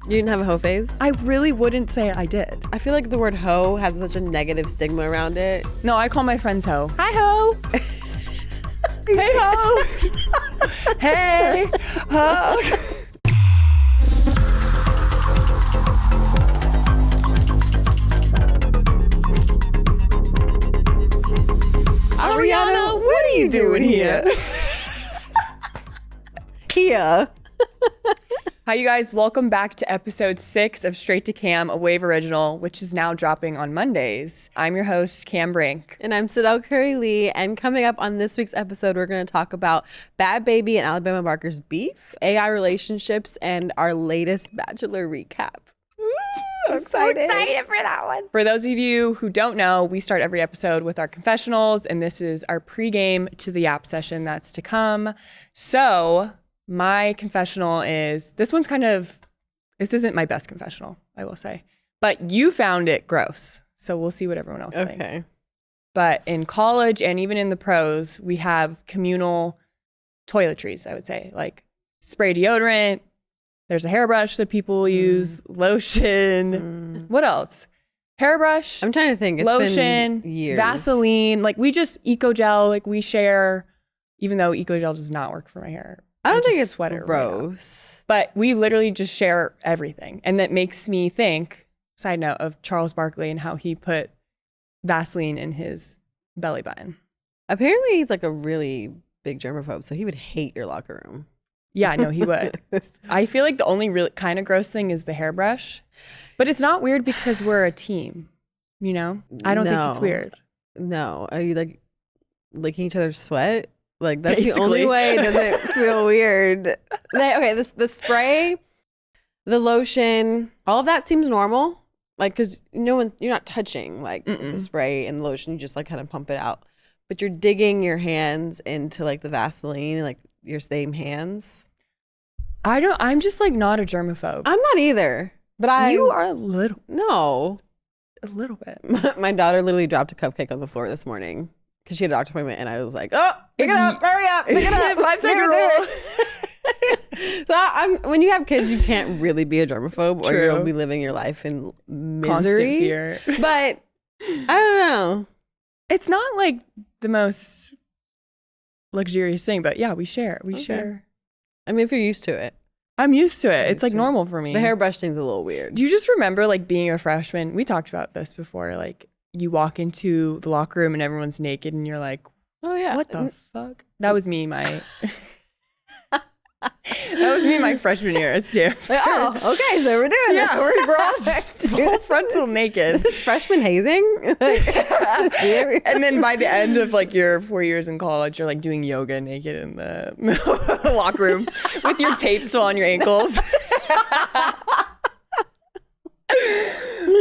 You didn't have a hoe phase? I really wouldn't say I did. I feel like the word hoe has such a negative stigma around it. No, I call my friends hoe. Hi, hoe. Hey, hoe. Hey, hoe. Ariana, what are you doing here? Here. Hi, you guys. Welcome back to episode 6 of Straight to Cam, a Wave original, which is now dropping on Mondays. I'm your host, Cam Brink. And I'm Sidel Curry-Lee. And coming up on this week's episode, we're going to talk about Bhad Bhabie and Alabama Barker's beef, AI relationships, and our latest Bachelor recap. I'm so excited for that one. For those of you who don't know, we start every episode with our confessionals, and this is our pregame to the app session that's to come. So my confessional is, this isn't my best confessional, I will say, but you found it gross. So we'll see what everyone else thinks. But in college and even in the pros, we have communal toiletries, I would say, like spray deodorant. There's a hairbrush that people use, lotion. What else? Hairbrush. I'm trying to think. It's lotion, been years. Vaseline. Like we just Eco-Gel, like we share, even though Eco-Gel does not work for my hair. I don't think it's sweater gross. But we literally just share everything. And that makes me think, side note, of Charles Barkley and how he put Vaseline in his belly button. Apparently he's like a really big germaphobe, so he would hate your locker room. Yeah, no, he would. I feel like the only real kind of gross thing is the hairbrush. But it's not weird because we're a team, you know? I don't think it's weird. No. Are you like licking each other's sweat? Like that's Basically. The only way it doesn't feel weird. The spray, the lotion, all of that seems normal. Like, because you're not touching like the spray and the lotion. You just like kind of pump it out. But you're digging your hands into like the Vaseline, like your same hands. I'm just like not a germaphobe. I'm not either. But You are a little. No. A little bit. My daughter literally dropped a cupcake on the floor this morning because she had a doctor's appointment, and I was like, "Oh, pick it up, hurry up, pick it up." 5-second rule. So when you have kids, you can't really be a germaphobe, or True. you'll be living your life in misery. Constant fear. But I don't know. It's not like the most luxurious thing, but yeah, we share. We share. I mean, if you're used to it. I'm used to it. It's like normal for me. The hairbrush thing's a little weird. Do you just remember like being a freshman? We talked about this before. Like you walk into the locker room and everyone's naked and you're like, oh yeah, what the fuck? That was me my freshman year too. Like, oh, okay, so we're doing it. Yeah, we're all just full frontal naked. Is this freshman hazing? And then by the end of like your 4 years in college, you're like doing yoga naked in the middle of the locker room with your tape still on your ankles.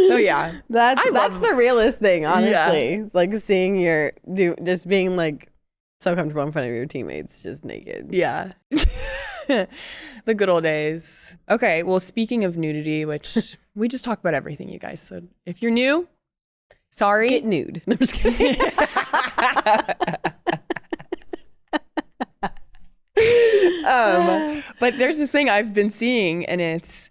So yeah, that's the realest thing, honestly. Yeah. It's like seeing just being like so comfortable in front of your teammates, just naked. Yeah. The good old days. Okay, well, speaking of nudity, which we just talk about everything, you guys. So if you're new, sorry. Get nude. No, I'm just kidding. But there's this thing I've been seeing, and it's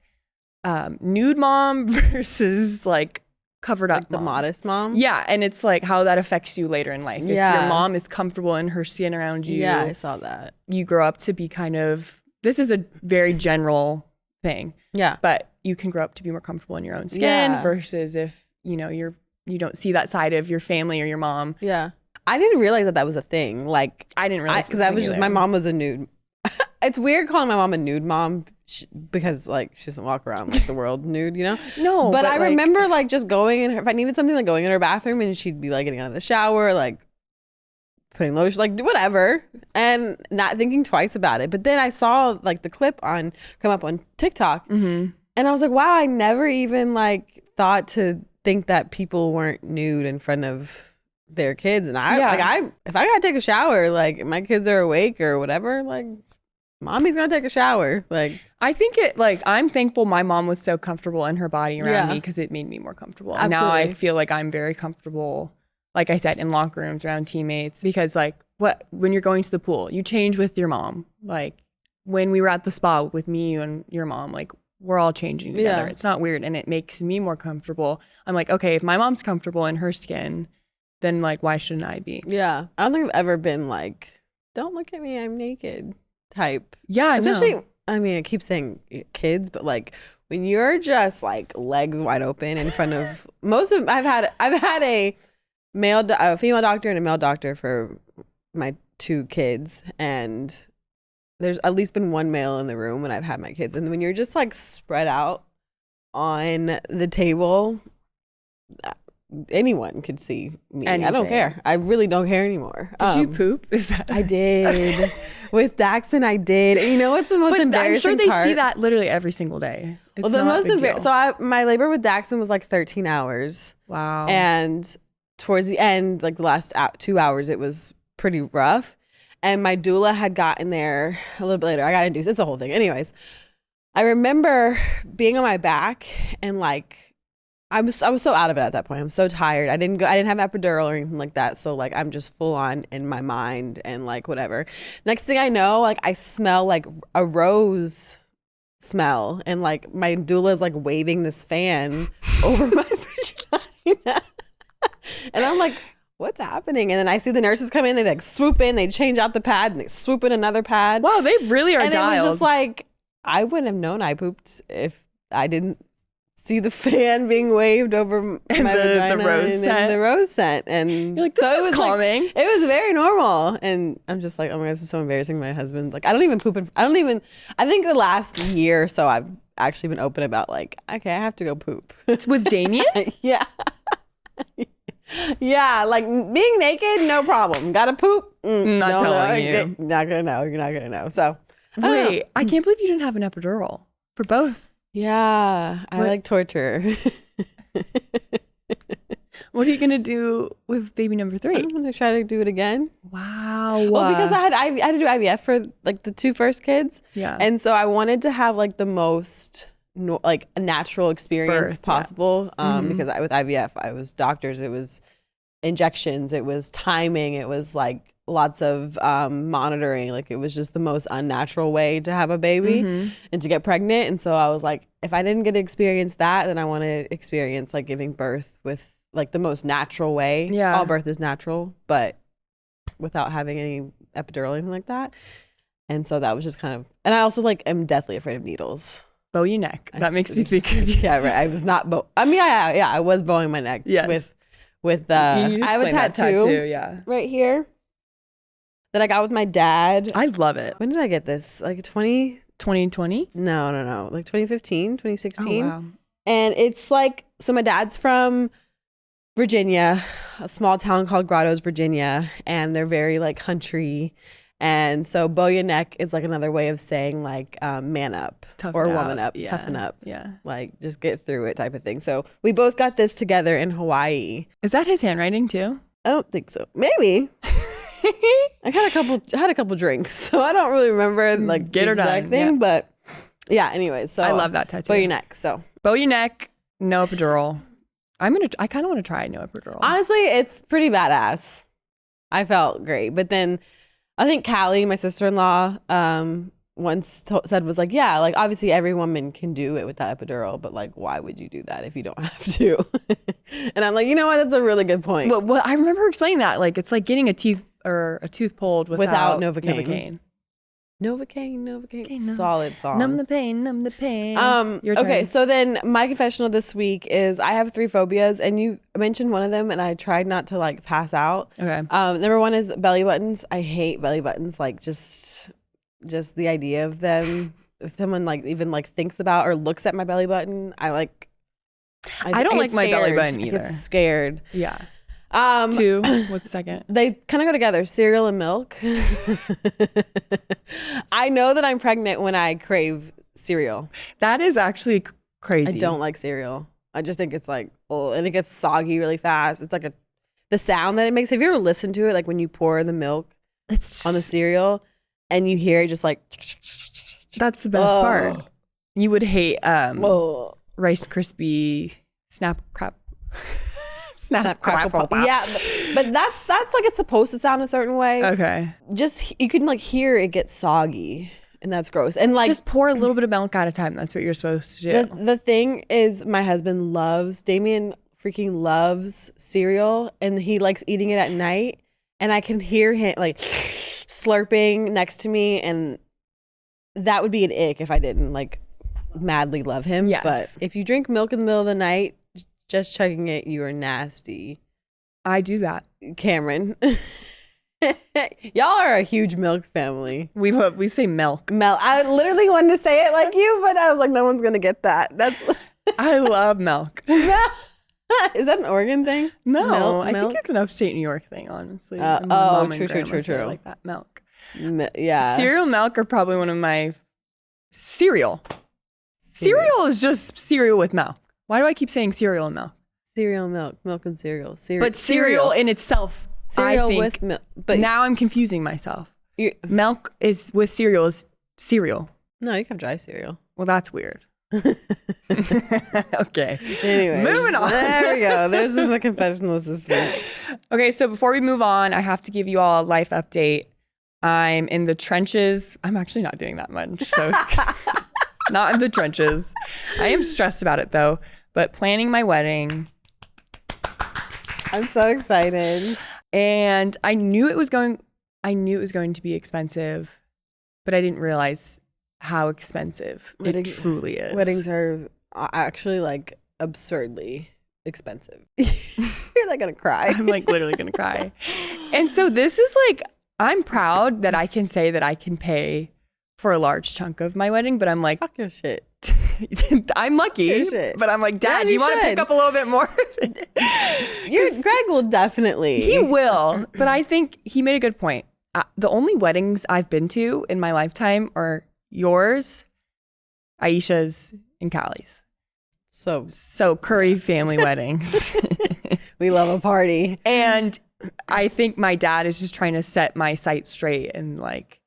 nude mom versus like covered up like the mom. modest mom. Yeah, and it's like how that affects you later in life. If your mom is comfortable in her skin around you. Yeah, I saw that. You grow up to be kind of, this is a very general thing. Yeah. But you can grow up to be more comfortable in your own skin versus if, you don't see that side of your family or your mom. Yeah. I didn't realize that was a thing. Like, I didn't realize because I was just, my mom was a nude. It's weird calling my mom a nude mom because like she doesn't walk around like the world nude, you know? No. But I remember like just going in her, if I needed something, like going in her bathroom and she'd be like getting out of the shower, like putting lotion, like whatever, and not thinking twice about it. But then I saw like the clip come up on TikTok, and I was like, wow, I never even like thought to think that people weren't nude in front of their kids. And if I gotta take a shower, like if my kids are awake or whatever, like mommy's gonna take a shower. Like I think I'm thankful my mom was so comfortable in her body around me because it made me more comfortable. And now I feel like I'm very comfortable, like I said, in locker rooms around teammates, because like when you're going to the pool, you change with your mom. Like when we were at the spa with me and your mom, like we're all changing together. Yeah. It's not weird. And it makes me more comfortable. I'm like, okay, if my mom's comfortable in her skin, then like, why shouldn't I be? Yeah. I don't think I've ever been like, don't look at me, I'm naked type. Yeah, especially, I mean, I keep saying kids, but like when you're just like legs wide open in front of I've had a female doctor and a male doctor for my 2 kids, and there's at least been one male in the room when I've had my kids. And when you're just like spread out on the table, anyone could see me. Anything. I don't care. I really don't care anymore. Did you poop? Is that? I did. With Daxon, I did. And you know what's the most embarrassing I'm sure they part? see that literally every single day. Well, the most my labor with Daxon was like 13 hours. Wow. And towards the end, like the last 2 hours, it was pretty rough. And my doula had gotten there a little bit later. I got induced. It's the whole thing. Anyways, I remember being on my back and like I was so out of it at that point. I'm so tired. I didn't have epidural or anything like that. So like I'm just full on in my mind and like whatever. Next thing I know, like I smell like a rose smell, and like my doula is like waving this fan over my vagina. And I'm like, what's happening? And then I see the nurses come in, they like swoop in, they change out the pad, and they swoop in another pad. Wow, they really are dialed. And it was just like, I wouldn't have known I pooped if I didn't see the fan being waved over my vagina the rose scent. And the rose scent. And you're like, this is calming. Like, it was very normal. And I'm just like, oh my God, this is so embarrassing. My husband, like, I don't even poop. I think the last year or so I've actually been open about like, okay, I have to go poop. It's with Damien? Yeah. Yeah, like being naked, no problem. Gotta poop? Not telling you. Not gonna know. You're not gonna know. So, wait, I can't believe you didn't have an epidural for both. Yeah, I like torture. What are you gonna do with baby number 3? I'm gonna try to do it again. Wow. Well, because I had to do IVF for like the 2 first kids. Yeah. And so I wanted to have like the most like a natural experience possible. Because with IVF, I was doctors, it was injections, it was timing, it was like lots of monitoring. Like it was just the most unnatural way to have a baby and to get pregnant. And so I was like, if I didn't get to experience that, then I want to experience like giving birth with like the most natural way. Yeah. All birth is natural, but without having any epidural or anything like that. And so that was just kind of, and I also like am deathly afraid of needles. Bow your neck. That makes me think. Yeah, right. I was not I was bowing my neck. Yes. With I have a tattoo yeah, right here that I got with my dad. I love it. When did I get this? Like 2020? No. Like 2015, 2016. Oh, wow. And it's like, so my dad's from Virginia, a small town called Grottoes, Virginia, and they're very like country. And so bow your neck is like another way of saying like man up, toughen or up. woman up, Yeah. toughen up. Yeah. Like just get through it type of thing. So we both got this together in Hawaii. Is that his handwriting too? I don't think so. Maybe. I had a couple drinks, so I don't really remember like Get the her exact done, thing, yeah. but yeah, anyways. So I love that tattoo. bow your neck. So bow your neck, no epidural. I kind of want to try no epidural. Honestly, it's pretty badass. I felt great, but then I think Callie, my sister-in-law, once said was like, yeah, like obviously every woman can do it with that epidural, but like why would you do that if you don't have to? And I'm like, you know what? That's a really good point. Well, I remember her explaining that like it's like getting a tooth pulled without Novocaine. Novocaine. Solid song. Numb the pain. Okay, so then my confessional this week is I have 3 phobias, and you mentioned one of them, and I tried not to like pass out. Okay. Number 1 is belly buttons. I hate belly buttons. Like just the idea of them. If someone like even like thinks about or looks at my belly button, I don't like my belly button I either. get scared. Yeah. 2. What's the second? They kind of go together, cereal and milk. I know that I'm pregnant when I crave cereal. That is actually crazy. I don't like cereal. I just think it's like, oh, and it gets soggy really fast. It's like the sound that it makes. Have you ever listened to it? Like when you pour the milk on the cereal and you hear it just like. That's the best part. You would hate Rice Krispie Snap Crap. Snap crackle pop. Yeah, but that's like it's supposed to sound a certain way. Okay. Just you can like hear it get soggy, and that's gross. And like, just pour a little bit of milk at a time. That's what you're supposed to do. The thing is, my husband Damien freaking loves cereal, and he likes eating it at night, and I can hear him like slurping next to me, and that would be an ick if I didn't like madly love him. Yes. But if you drink milk in the middle of the night, just chugging it, you are nasty. I do that. Cameron. Y'all are a huge milk family. We say milk. I literally wanted to say it like you, but I was like, no one's gonna get that. That's I love milk. Is that an Oregon thing? No, I think it's an upstate New York thing, honestly. True. Like that milk. Yeah. Cereal milk are probably one of my cereal. Cereal is just cereal with milk. Why do I keep saying cereal and milk? Cereal, milk and cereal. But cereal in itself, cereal I think, with milk. But now I'm confusing myself. Milk is with cereal is cereal. No, you can have dry cereal. Well, that's weird. Okay. Anyway, moving on. There we go. There's the confessional assistant. Okay, so before we move on, I have to give you all a life update. I'm in the trenches. I'm actually not doing that much, so not in the trenches. I am stressed about it though, but planning my wedding. I'm so excited. And I knew it was going to be expensive, but I didn't realize how expensive it truly is. Weddings are actually like absurdly expensive. You're like gonna cry. I'm like literally gonna cry. And so this is like, I'm proud that I can say that I can pay for a large chunk of my wedding, but I'm like, fuck your shit. I'm lucky, but I'm like, Dad, you want to pick up a little bit more? Greg will definitely. He will, but I think he made a good point. The only weddings I've been to in my lifetime are yours, Aisha's, and Callie's. So Curry family weddings. We love a party. And I think my dad is just trying to set my sights straight, and like,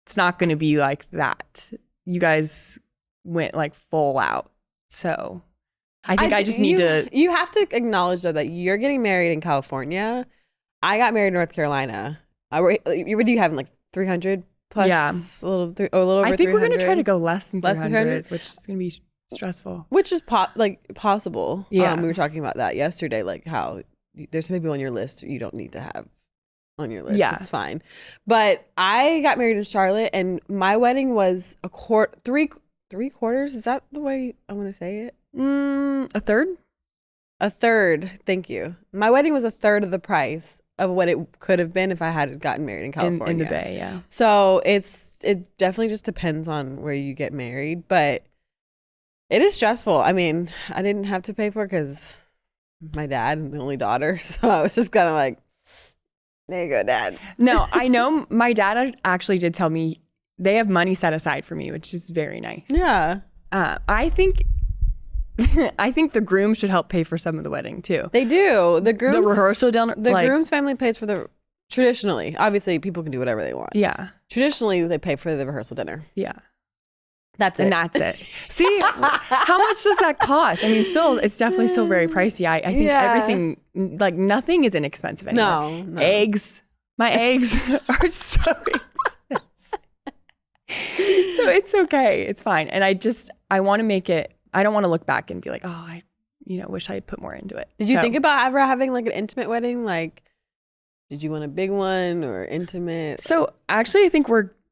it's not going to be like that. You guys went like full out. So I think I just need to. You have to acknowledge though that you're getting married in California. I got married in North Carolina. What do you have, like 300 plus? Yeah, a little over 300. I think we're going to try to go less than 300, which is going to be stressful. Which is possible. Yeah, we were talking about that yesterday, like how there's some people on your list you don't need to have on your list. Yeah, it's fine. But I got married in Charlotte, and my wedding was three quarters. Is that the way I want to say it? A third. A third. Thank you. My wedding was a third of the price of what it could have been if I had gotten married in California. In the Bay, yeah. So it definitely just depends on where you get married, but it is stressful. I mean, I didn't have to pay for it because my dad and the only daughter, so I was just kind of like, there you go, Dad. No, I know my dad actually did tell me they have money set aside for me, which is very nice. Yeah. I think the groom should help pay for some of the wedding too. They do. The rehearsal dinner. The groom's family pays for traditionally. Obviously, people can do whatever they want. Yeah. Traditionally, they pay for the rehearsal dinner. Yeah. That's it. And that's it. See, how much does that cost? I mean, it's definitely still very pricey. I think everything, like nothing is inexpensive anymore. No. Eggs. My eggs are so expensive. So it's okay. It's fine. And I want to make it, I don't want to look back and be like, oh, I wish I had put more into it. Did you think about ever having like an intimate wedding? Like, did you want a big one or intimate? So actually, I think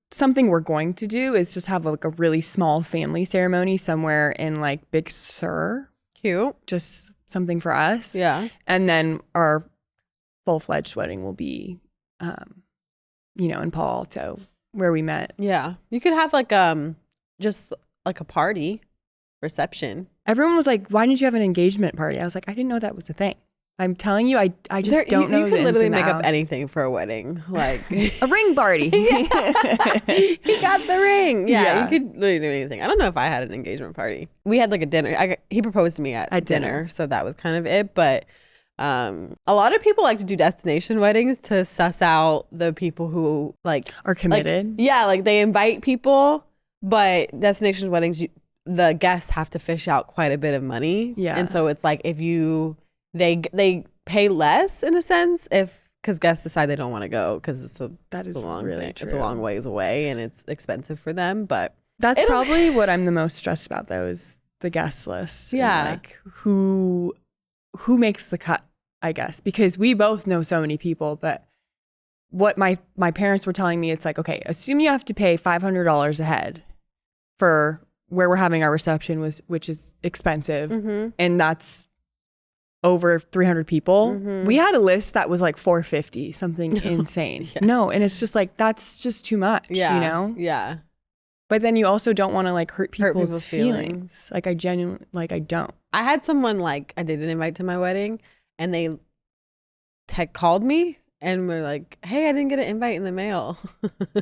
something we're going to do is just have like a really small family ceremony somewhere in like Big Sur. Cute. Just something for us. Yeah. And then our full-fledged wedding will be, in Palo Alto where we met. Yeah. You could have like just like a party reception. Everyone was like, why didn't you have an engagement party? I was like, I didn't know that was a thing. I'm telling you, I just don't know. You could literally make up anything for a wedding, like a ring party. He got the ring. Yeah, you could literally do anything. I don't know if I had an engagement party. We had like a dinner. He proposed to me at dinner, so that was kind of it. But a lot of people like to do destination weddings to suss out the people who like are committed. Like they invite people, but destination weddings, the guests have to fish out quite a bit of money. Yeah, and so it's like if you. They pay less in a sense because because guests decide they don't want to go because it's a long really true. It's a long ways away and it's expensive for them. But that's probably what I'm the most stressed about, though, is the guest list. Yeah, and, like who makes the cut, I guess, because we both know so many people. But what my parents were telling me, it's like, okay, assume you have to pay $500 a head for where we're having our reception, which is expensive, and that's over 300 people. We had a list that was like 450, something insane. No, and it's just like, that's just too much, you know? Yeah. But then you also don't want to like hurt people's feelings. Like I don't. I had someone like, I did an invite to my wedding and they called me and were like, hey, I didn't get an invite in the mail.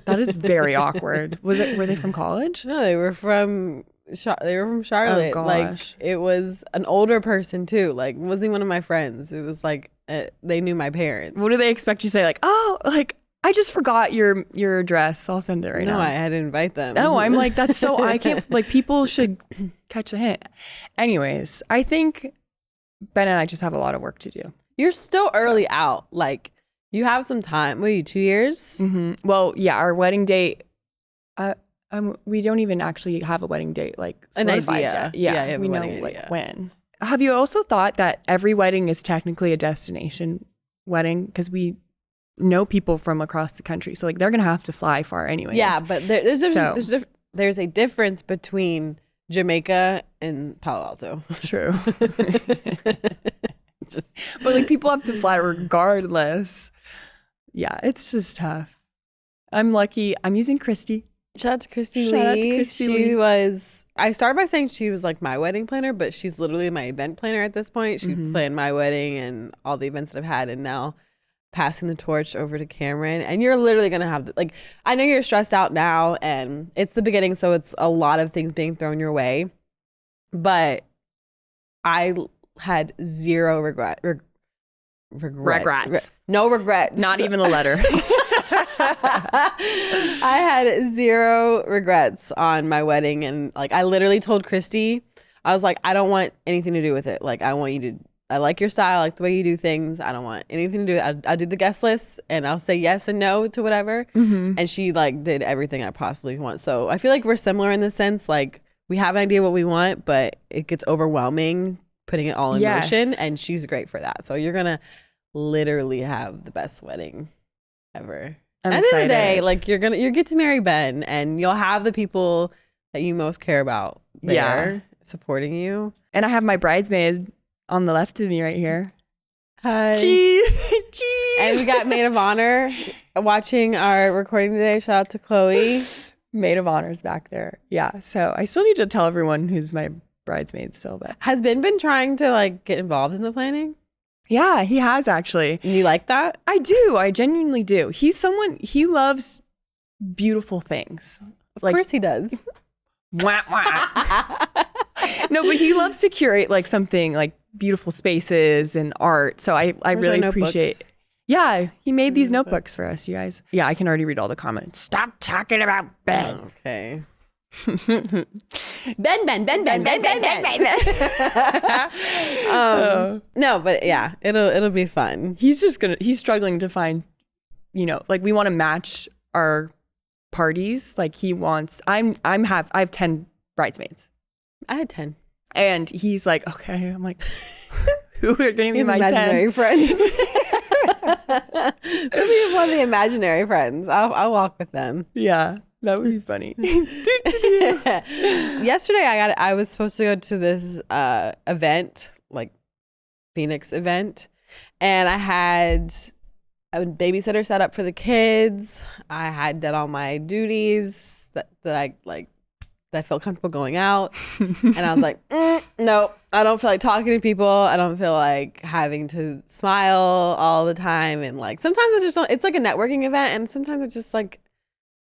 That is very awkward. Were they from college? No, they were from Charlotte. Oh, gosh. Like it was an older person too. Like wasn't one of my friends. It was like they knew my parents. What do they expect you to say? Like, oh, like I just forgot your address. I'll send it right now. No, I had to invite them. No, I'm like, that's so, I can't, like people should catch the hint. Anyways, I think Ben and I just have a lot of work to do. You're still early out. Like you have some time. What are you, 2 years? Well, yeah, our wedding date, we don't even actually have a wedding date, like an idea. Yet. Yeah, we know like when. Have you also thought that every wedding is technically a destination wedding? Because we know people from across the country, so like they're gonna have to fly far anyway. Yeah, but there's a difference between Jamaica and Palo Alto. True. But like people have to fly regardless. Yeah, it's just tough. I'm lucky. I'm using Christy. Shout out to Christy Lee. I started by saying she was like my wedding planner, but she's literally my event planner at this point. She planned my wedding and all the events that I've had, and now passing the torch over to Cameron. And you're literally going to have, like, I know you're stressed out now and it's the beginning, so it's a lot of things being thrown your way. But I had zero regrets. No regrets. Not even a letter. I had zero regrets on my wedding, and like I literally told Christy, I was like, I don't want anything to do with it. Like I like your style, I like the way you do things. I don't want anything to do. I do the guest list and I'll say yes and no to whatever. And she like did everything I possibly want. So I feel like we're similar in the sense, like we have an idea what we want, but it gets overwhelming putting it all in motion, and she's great for that. So you're gonna literally have the best wedding ever. I'm At excited. the end of the day, like you get to marry Ben, and you'll have the people that you most care about there supporting you. And I have my bridesmaid on the left of me right here. Hi. Cheese. And we got maid of honor watching our recording today. Shout out to Chloe. Maid of honor's back there. Yeah. So I still need to tell everyone who's my bridesmaid still. But has Ben been trying to like get involved in the planning? Yeah, he has actually. And you like that? I do. I genuinely do. He loves beautiful things. Of course he does. Wah, wah. No, but he loves to curate like something like beautiful spaces and art. So I really appreciate. Yeah, he made these notebooks for us, you guys. Yeah, I can already read all the comments. Stop talking about Ben. Okay. Ben. No, but yeah, it'll be fun. He's struggling to find, like we want to match our parties. Like he wants, I have 10 bridesmaids. I had 10. And he's like, okay. I'm like, who are going to be my imaginary 10? Friends? It'll be one of the imaginary friends. I'll walk with them. Yeah. That would be funny. Yesterday, I was supposed to go to this event, like Phoenix event, and I had a babysitter set up for the kids. I had done all my duties that I feel comfortable going out, and I was like, no, I don't feel like talking to people. I don't feel like having to smile all the time, and like sometimes it's just it's like a networking event, and sometimes it's just like.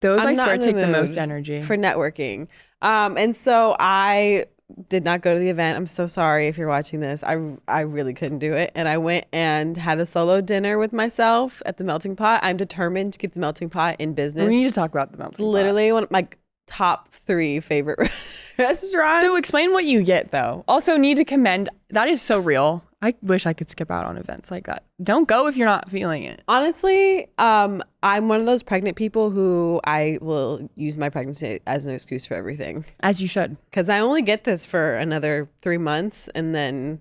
Those I swear take the most energy for networking. And so I did not go to the event. I'm so sorry if you're watching this. I really couldn't do it. And I went and had a solo dinner with myself at the Melting Pot. I'm determined to keep the Melting Pot in business. We need to talk about the Melting Pot. Literally one of my top 3 favorite restaurants. So explain what you get though. Also need to commend, that is so real. I wish I could skip out on events like that. Don't go if you're not feeling it. Honestly, I'm one of those pregnant people who I will use my pregnancy as an excuse for everything. As you should. Because I only get this for another 3 months, and then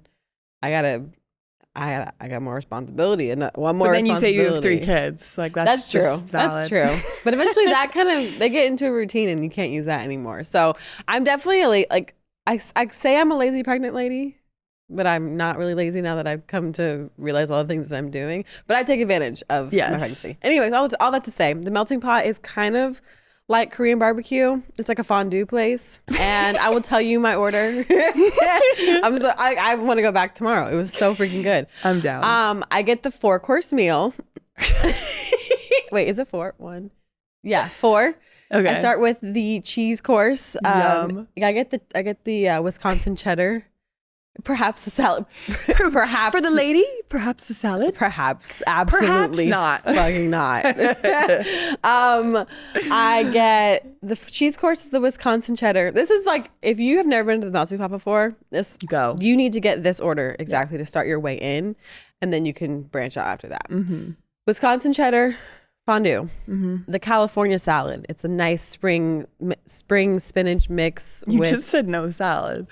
I got more responsibility and one more. But then responsibility. you say you have 3 kids. Like that's true. Just valid. That's true. But eventually, they get into a routine, and you can't use that anymore. So I'm definitely I say I'm a lazy pregnant lady. But I'm not really lazy now that I've come to realize all the things that I'm doing. But I take advantage of my pregnancy. Anyways, all that to say, the melting pot is kind of like Korean barbecue. It's like a fondue place. And I will tell you my order. I want to go back tomorrow. It was so freaking good. I'm down. I get the 4-course meal. Wait, is it 4? 1? Yeah, 4. Okay. I start with the cheese course. Yum. I get the Wisconsin cheddar. Perhaps a salad. Perhaps for the lady. Perhaps a salad. Perhaps, absolutely perhaps not. Fucking not. I get the cheese course is the Wisconsin cheddar. This is like if you have never been to the melting pot before. You need to get this order exactly to start your way in, and then you can branch out after that. Mm-hmm. Wisconsin cheddar fondue. Mm-hmm. The California salad. It's a nice spring spinach mix. You just said no salad.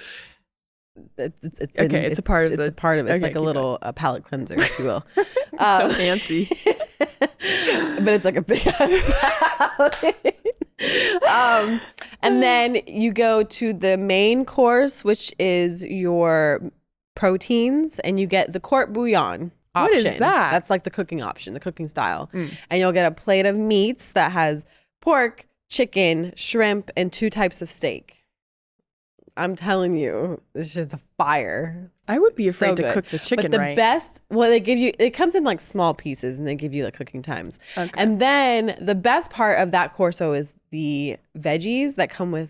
It's a part of it. It's a part of it. It's like a little palate cleanser, if you will. So fancy. But it's like a big salad. And then you go to the main course, which is your proteins, and you get the court bouillon option. What is that? That's like the cooking option, the cooking style. And you'll get a plate of meats that has pork, chicken, shrimp, and 2 types of steak. I'm telling you, this shit's a fire. I would be afraid to cook the chicken, but the best, they give you, it comes in like small pieces and they give you like cooking times. Okay. And then the best part of that corso is the veggies that come with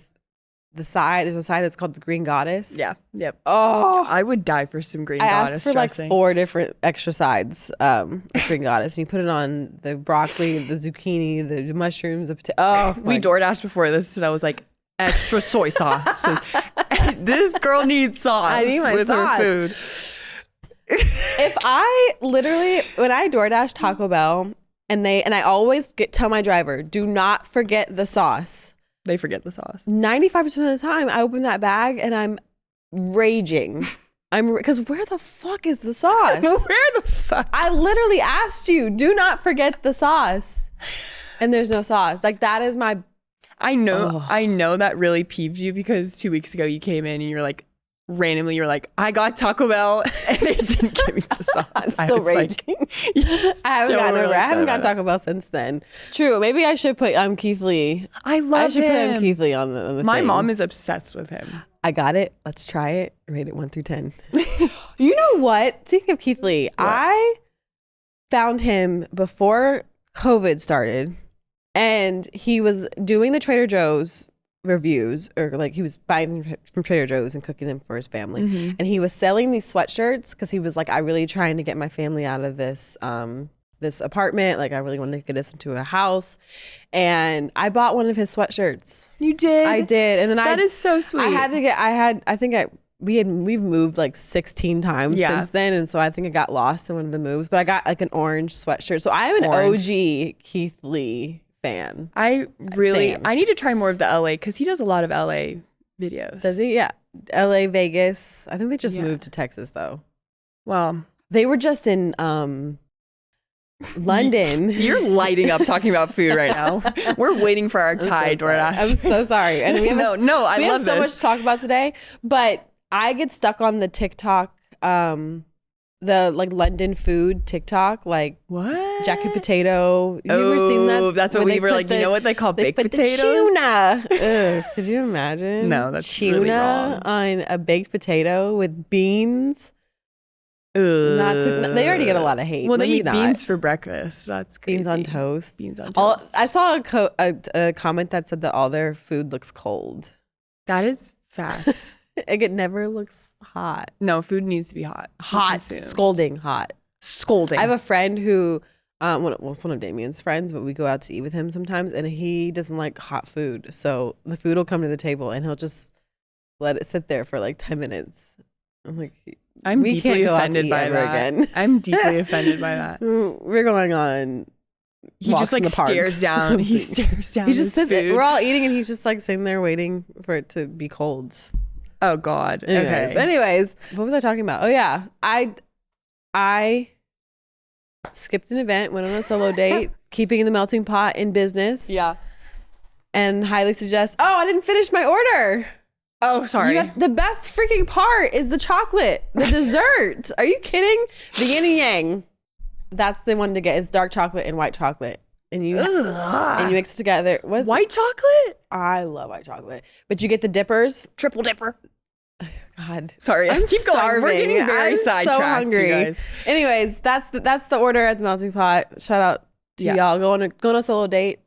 the side. There's a side that's called the green goddess. Yeah. Yep. Oh, I would die for some green goddess asked for dressing. Like 4 different extra sides of green goddess. And you put it on the broccoli, the zucchini, the mushrooms, the potato. Oh, we DoorDashed before this and I was like, extra soy sauce, please. This girl needs sauce. I need my with sauce. Her food. If I literally, when I DoorDash Taco Bell, and I always tell my driver, do not forget the sauce. They forget the sauce. 95% of the time, I open that bag and I'm raging. Because where the fuck is the sauce? Where the fuck? I literally asked you, do not forget the sauce. And there's no sauce. Like that is my. I know that really peeved you because 2 weeks ago you came in and you're like, randomly you're like, I got Taco Bell and they didn't give me the sauce. I'm still raging. I haven't gotten Taco Bell since then. True. Maybe I should put Keith Lee. I should put Keith Lee on the My thing. mom is obsessed with him. I got it. Let's try it. Rate it 1 through 10. You know what? Speaking of Keith Lee, I found him before COVID started. And he was doing the Trader Joe's reviews, or like he was buying from Trader Joe's and cooking them for his family. Mm-hmm. And he was selling these sweatshirts because he was like, I really trying to get my family out of this this apartment. Like I really wanted to get us into a house. And I bought one of his sweatshirts. You did? I did. And then that is so sweet. We've moved like 16 times since then. And so I think I got lost in one of the moves, but I got like an orange sweatshirt. So I'm an OG Keith Lee fan. I need to try more of the LA because he does a lot of LA videos. Does he? Yeah. LA, Vegas. I think they just moved to Texas though. Well, they were just in London. You're lighting up talking about food right now. We're waiting for our Thai DoorDash. I'm so sorry. And we have I love so much to talk about today, but I get stuck on the TikTok the like London food TikTok, like what jacket potato. You ever seen that? That's what we were like. You know what they call baked potatoes? The tuna. Could you imagine? No, that's tuna really wrong. On a baked potato with beans. They already get a lot of hate. Well, they eat beans for breakfast. That's crazy. Beans on toast. Beans on toast. I saw a comment that said that all their food looks cold. That is facts. Like it never looks hot. No, food needs to be hot. Scolding hot. Scolding. I have a friend who, it's one of Damien's friends, but we go out to eat with him sometimes, and he doesn't like hot food. So the food will come to the table, and he'll just let it sit there for like 10 minutes. I'm like, I'm we deeply can't go out to offended eat by ever that. again. I'm deeply offended by that. We're going on. He just like stares down. He stares down. He just his sits. food. We're all eating, and he's just like sitting there waiting for it to be cold. Oh God. Anyways, what was I talking about? Oh yeah, I skipped an event, went on a solo date, keeping the melting pot in business. Yeah. And highly suggest. Oh, I didn't finish my order. Oh, sorry. The best freaking part is the chocolate, the dessert. Are you kidding? The yin and yang. That's the one to get. It's dark chocolate and white chocolate, and you mix it together. White chocolate? I love white chocolate, but you get the dippers, triple dipper. God, sorry. I'm keep starving. Going. We're getting very sidetracked. So hungry. You guys. Anyways, that's the order at the melting pot. Shout out to y'all. Go on a solo date.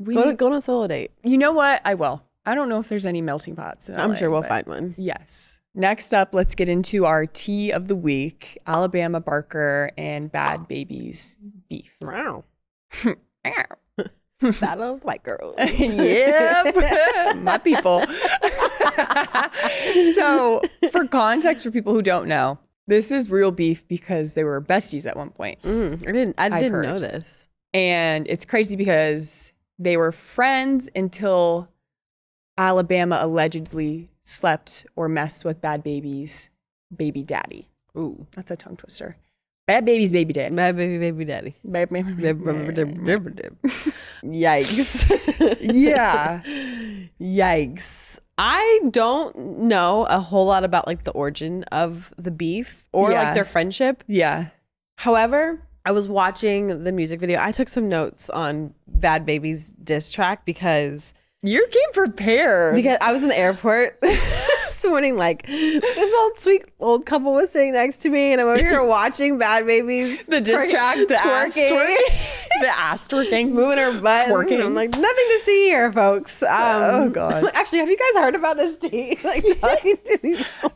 Go on a solo date. You know what? I will. I don't know if there's any melting pots in LA, I'm sure we'll find one. Yes. Next up, let's get into our tea of the week: Alabama Barker and Bhad Bhabie's beef. Wow. Battle of white girls. Yep. My people. So, for context, for people who don't know, this is real beef because they were besties at one point. I didn't know this. And it's crazy because they were friends until Alabama allegedly slept or messed with Bhad Bhabie's baby daddy. Ooh, that's a tongue twister. Bhad Bhabie's baby daddy. Bhad baby daddy. Yikes. Yeah. Yikes. I don't know a whole lot about like the origin of the beef or like their friendship. Yeah. However, I was watching the music video. I took some notes on Bhad Bhabie's diss track because you came prepared. Because I was in the airport this morning, like this old sweet old couple was sitting next to me, and I'm over here watching Bhad Bhabie's the diss track, the ass twerking, the ass twerking, moving her butt, twerking. I'm like, nothing to see here, folks. Oh God! Actually, have you guys heard about this tea? Like,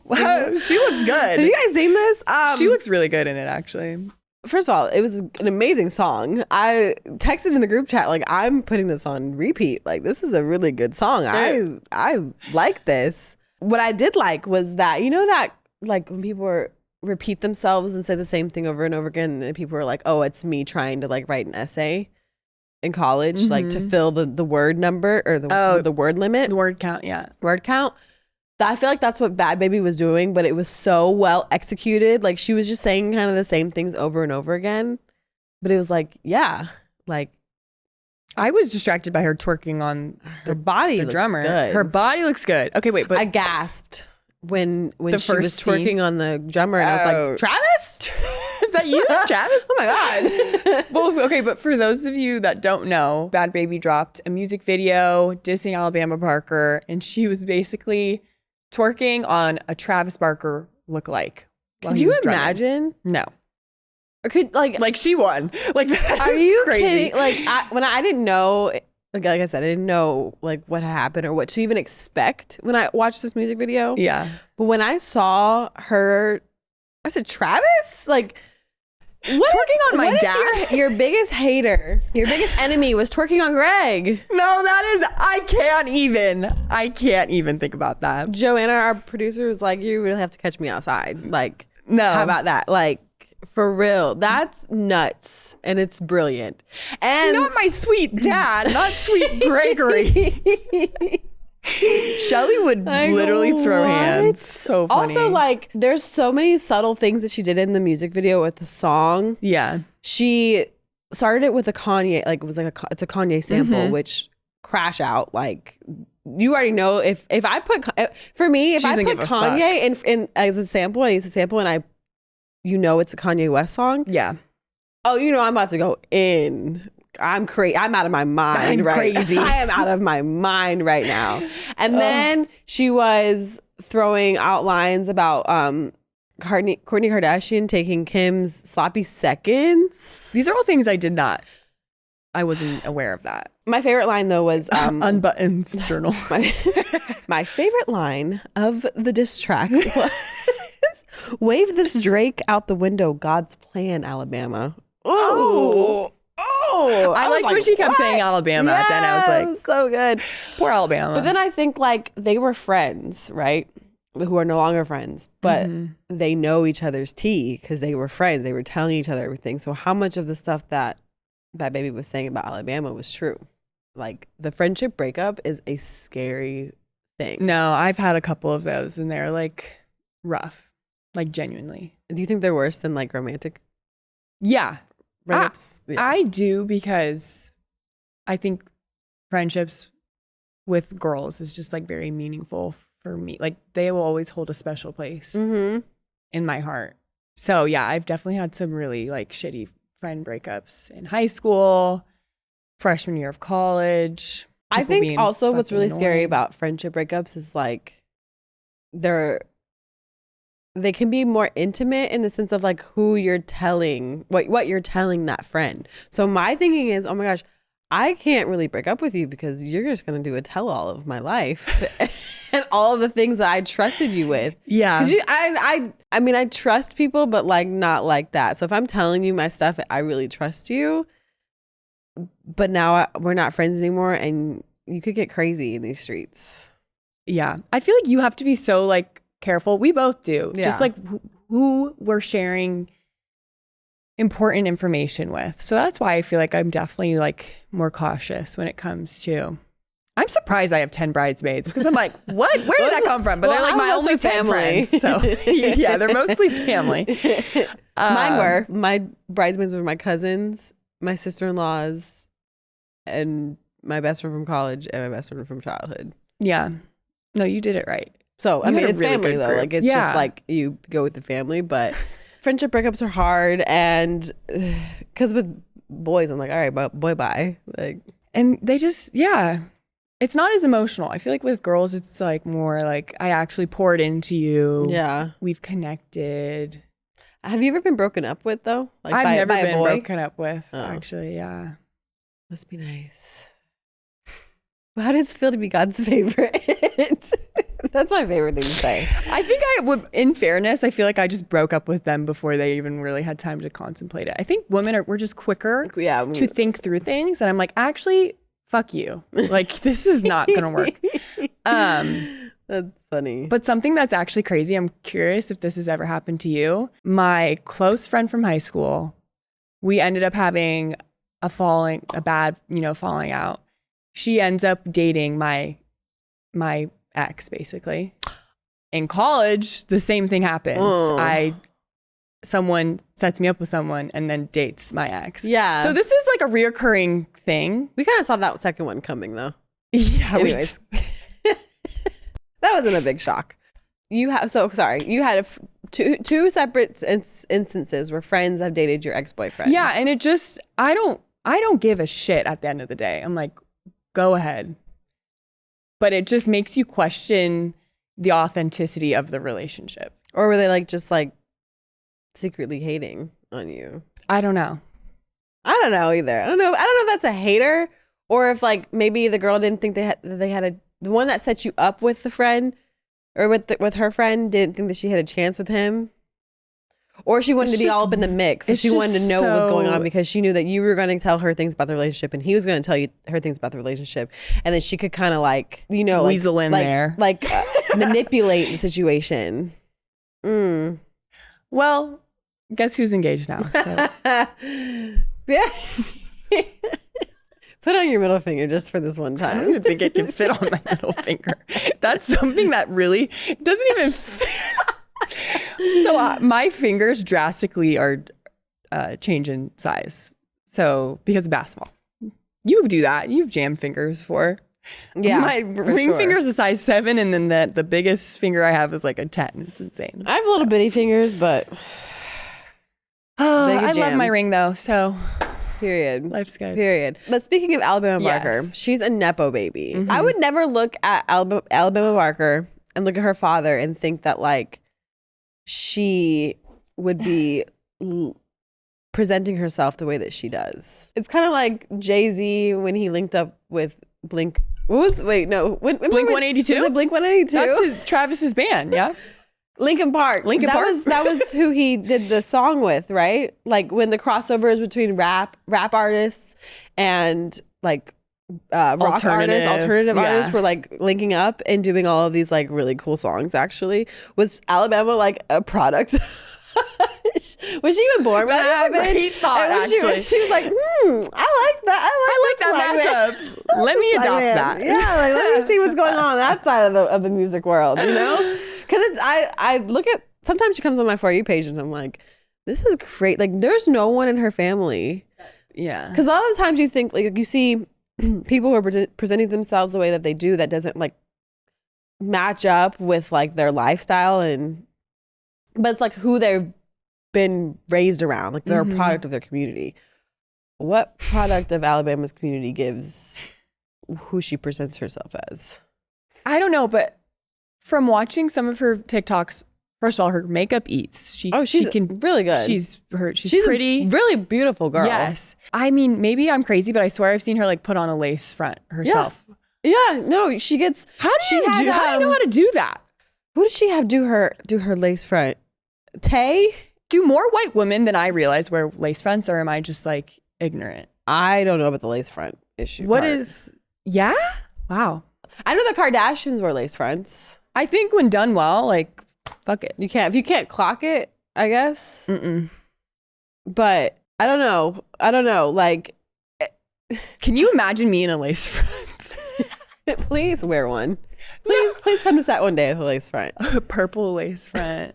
wow, she looks good. Have you guys seen this? She looks really good in it, actually. First of all, it was an amazing song. I texted in the group chat, like, I'm putting this on repeat. Like, this is a really good song. I like this. What I did like was that, you know, that like when people repeat themselves and say the same thing over and over again, and people are like, oh, it's me trying to like write an essay in college, like to fill the word number or the word limit. The word count, yeah. Word count. I feel like that's what Bhad Bhabie was doing, but it was so well executed. Like she was just saying kind of the same things over and over again. But it was like, yeah, like I was distracted by her twerking on her body. The drummer. Good. Her body looks good. Okay, wait, but I gasped when the she was twerking on the drummer, and I was like, Travis? Is that you, Travis? Oh my God. Well, okay, but for those of you that don't know, Bhad Bhabie dropped a music video dissing Alabama Barker, and she was basically twerking on a Travis Barker looaalike. Could you imagine? No. Or could like she won. Like that are you crazy? Kidding? Like I didn't know, like I said, I didn't know like what had happened or what to even expect when I watched this music video. Yeah. But when I saw her, I said, Travis, like. Twerking on my dad? Your biggest hater, your biggest enemy was twerking on Greg. No, I can't even think about that. Joanna, our producer, was like, you really have to catch me outside. Like, no. How about that? Like, for real. That's nuts. And it's brilliant. And not my sweet dad, not sweet Gregory. Shelly would literally throw hands. So funny. Also, like, there's so many subtle things that she did in the music video with the song. Yeah. She started it with a Kanye, like, it was like it's a Kanye sample, which crash out. Like, you already know if I put, for me, if I put Kanye in as a sample, I use a sample and it's a Kanye West song. Yeah. Oh, I'm about to go in. I'm crazy. I'm out of my mind crazy. I am out of my mind right now. And then she was throwing out lines about Kourtney Kardashian taking Kim's sloppy seconds. These are all things I wasn't aware of that. My favorite line though was Unbuttons journal. My favorite line of the diss track was wave this Drake out the window, God's plan, Alabama. Ooh. Oh, I like when she kept saying Alabama. Yes, then I was like, so good. Poor Alabama. But then I think like they were friends, right? who are no longer friends, but they know each other's tea because they were friends. They were telling each other everything. So how much of the stuff that Bhad Bhabie was saying about Alabama was true? Like, the friendship breakup is a scary thing. No, I've had a couple of those and they're like rough, like genuinely. Do you think they're worse than like romantic breakups? I do, because I think friendships with girls is just like very meaningful for me. Like, they will always hold a special place in my heart. So yeah, I've definitely had some really like shitty friend breakups in high school, freshman year of college. I think also what's really scary about friendship breakups is like they can be more intimate in the sense of like who you're telling, what you're telling that friend. So my thinking is, oh my gosh, I can't really break up with you because you're just going to do a tell-all of my life and all of the things that I trusted you with. Yeah. I mean, I trust people, but like not like that. So if I'm telling you my stuff, I really trust you. But now we're not friends anymore, and you could get crazy in these streets. Yeah. I feel like you have to be so like careful. We both do. Yeah. Just like who we're sharing important information with. So that's why I feel like I'm definitely like more cautious when it comes to. I'm surprised I have 10 bridesmaids because I'm like, what? Where did that come from? But they're like my only 10 friends. So yeah, they're mostly family. My bridesmaids were my cousins, my sister-in-laws, and my best friend from college and my best friend from childhood. Yeah. No, you did it right. So, I mean, it's really family though. Group. Like, it's just like you go with the family, but friendship breakups are hard. And because with boys, I'm like, all right, boy, bye. Like, and they just, it's not as emotional. I feel like with girls, it's like more like I actually poured into you. Yeah. We've connected. Have you ever been broken up with though? Like I've never been broken up with, actually. Yeah. Must be nice. Well, how does it feel to be God's favorite? That's my favorite thing to say. I think I would, in fairness, I feel like I just broke up with them before they even really had time to contemplate it. I think we're just quicker to think through things. And I'm like, actually, fuck you. Like, this is not going to work. That's funny. But something that's actually crazy, I'm curious if this has ever happened to you. My close friend from high school, we ended up having a bad falling out. She ends up dating my ex, basically. In college, the same thing happens. Someone sets me up with someone and then dates my ex. Yeah. So this is like a reoccurring thing. We kind of saw that second one coming though. Yeah. Anyways. That wasn't a big shock. You had two separate instances where friends have dated your ex-boyfriend. Yeah, and it just I don't give a shit at the end of the day. I'm like, go ahead. But it just makes you question the authenticity of the relationship. Or were they like just like secretly hating on you? I don't know. I don't know either. I don't know if that's a hater or if like maybe the girl didn't think the one that set you up with the friend or with her friend didn't think that she had a chance with him. Or she wanted to be all up in the mix. She wanted to know what was going on because she knew that you were going to tell her things about the relationship and he was going to tell you her things about the relationship. And then she could kind of like, weasel in there. Like manipulate the situation. Well, guess who's engaged now? So. Yeah. Put on your middle finger just for this one time. I don't even think it can fit on my middle finger. That's something that really doesn't even fit. So my fingers drastically are changing size. So because of basketball, you do that. You've jammed fingers before. Yeah, my ring finger is a size 7, and then the biggest finger I have is like a 10. It's insane. I have little bitty fingers, but I love my ring though. So period. Life's good. Period. But speaking of Alabama Barker, she's a Nepo baby. Mm-hmm. I would never look at Alabama Barker and look at her father and think that like she would be presenting herself the way that she does. It's kind of like Jay-Z when he linked up with Blink. Blink 182? Was it Blink 182? That's Travis's band, yeah. Linkin Park. That was who he did the song with, right? Like when the crossovers between rap artists and like rock alternative artists were like linking up and doing all of these like really cool songs. Actually, was Alabama like a product? Was she even born when that happened? Great thought, actually. She was like, I like that. I like that mashup. Let me adopt that. Yeah, like let me see what's going on that side of the music world. You know, because I look at, sometimes she comes on my For You page and I'm like, this is great. Like there's no one in her family. Yeah, because a lot of the times you think like you see people who are presenting themselves the way that they do that doesn't like match up with like their lifestyle, but it's like who they've been raised around, like they're a product of their community. What product of Alabama's community gives who she presents herself as? I don't know, but from watching some of her TikToks, first of all, her makeup eats. She's really good. She's pretty, a really beautiful girl. Yes, I mean maybe I'm crazy, but I swear I've seen her like put on a lace front herself. Yeah, no, she gets. How do you know how to do that? Who did she have do her lace front? Tay? Do more white women than I realize wear lace fronts, or am I just like ignorant? I don't know about the lace front issue. Yeah? Wow. I know the Kardashians wear lace fronts. I think when done well, like, fuck it. If you can't clock it, I guess. But I don't know. Like, can you imagine me in a lace front? Please wear one. Please come to set one day with a lace front. A purple lace front.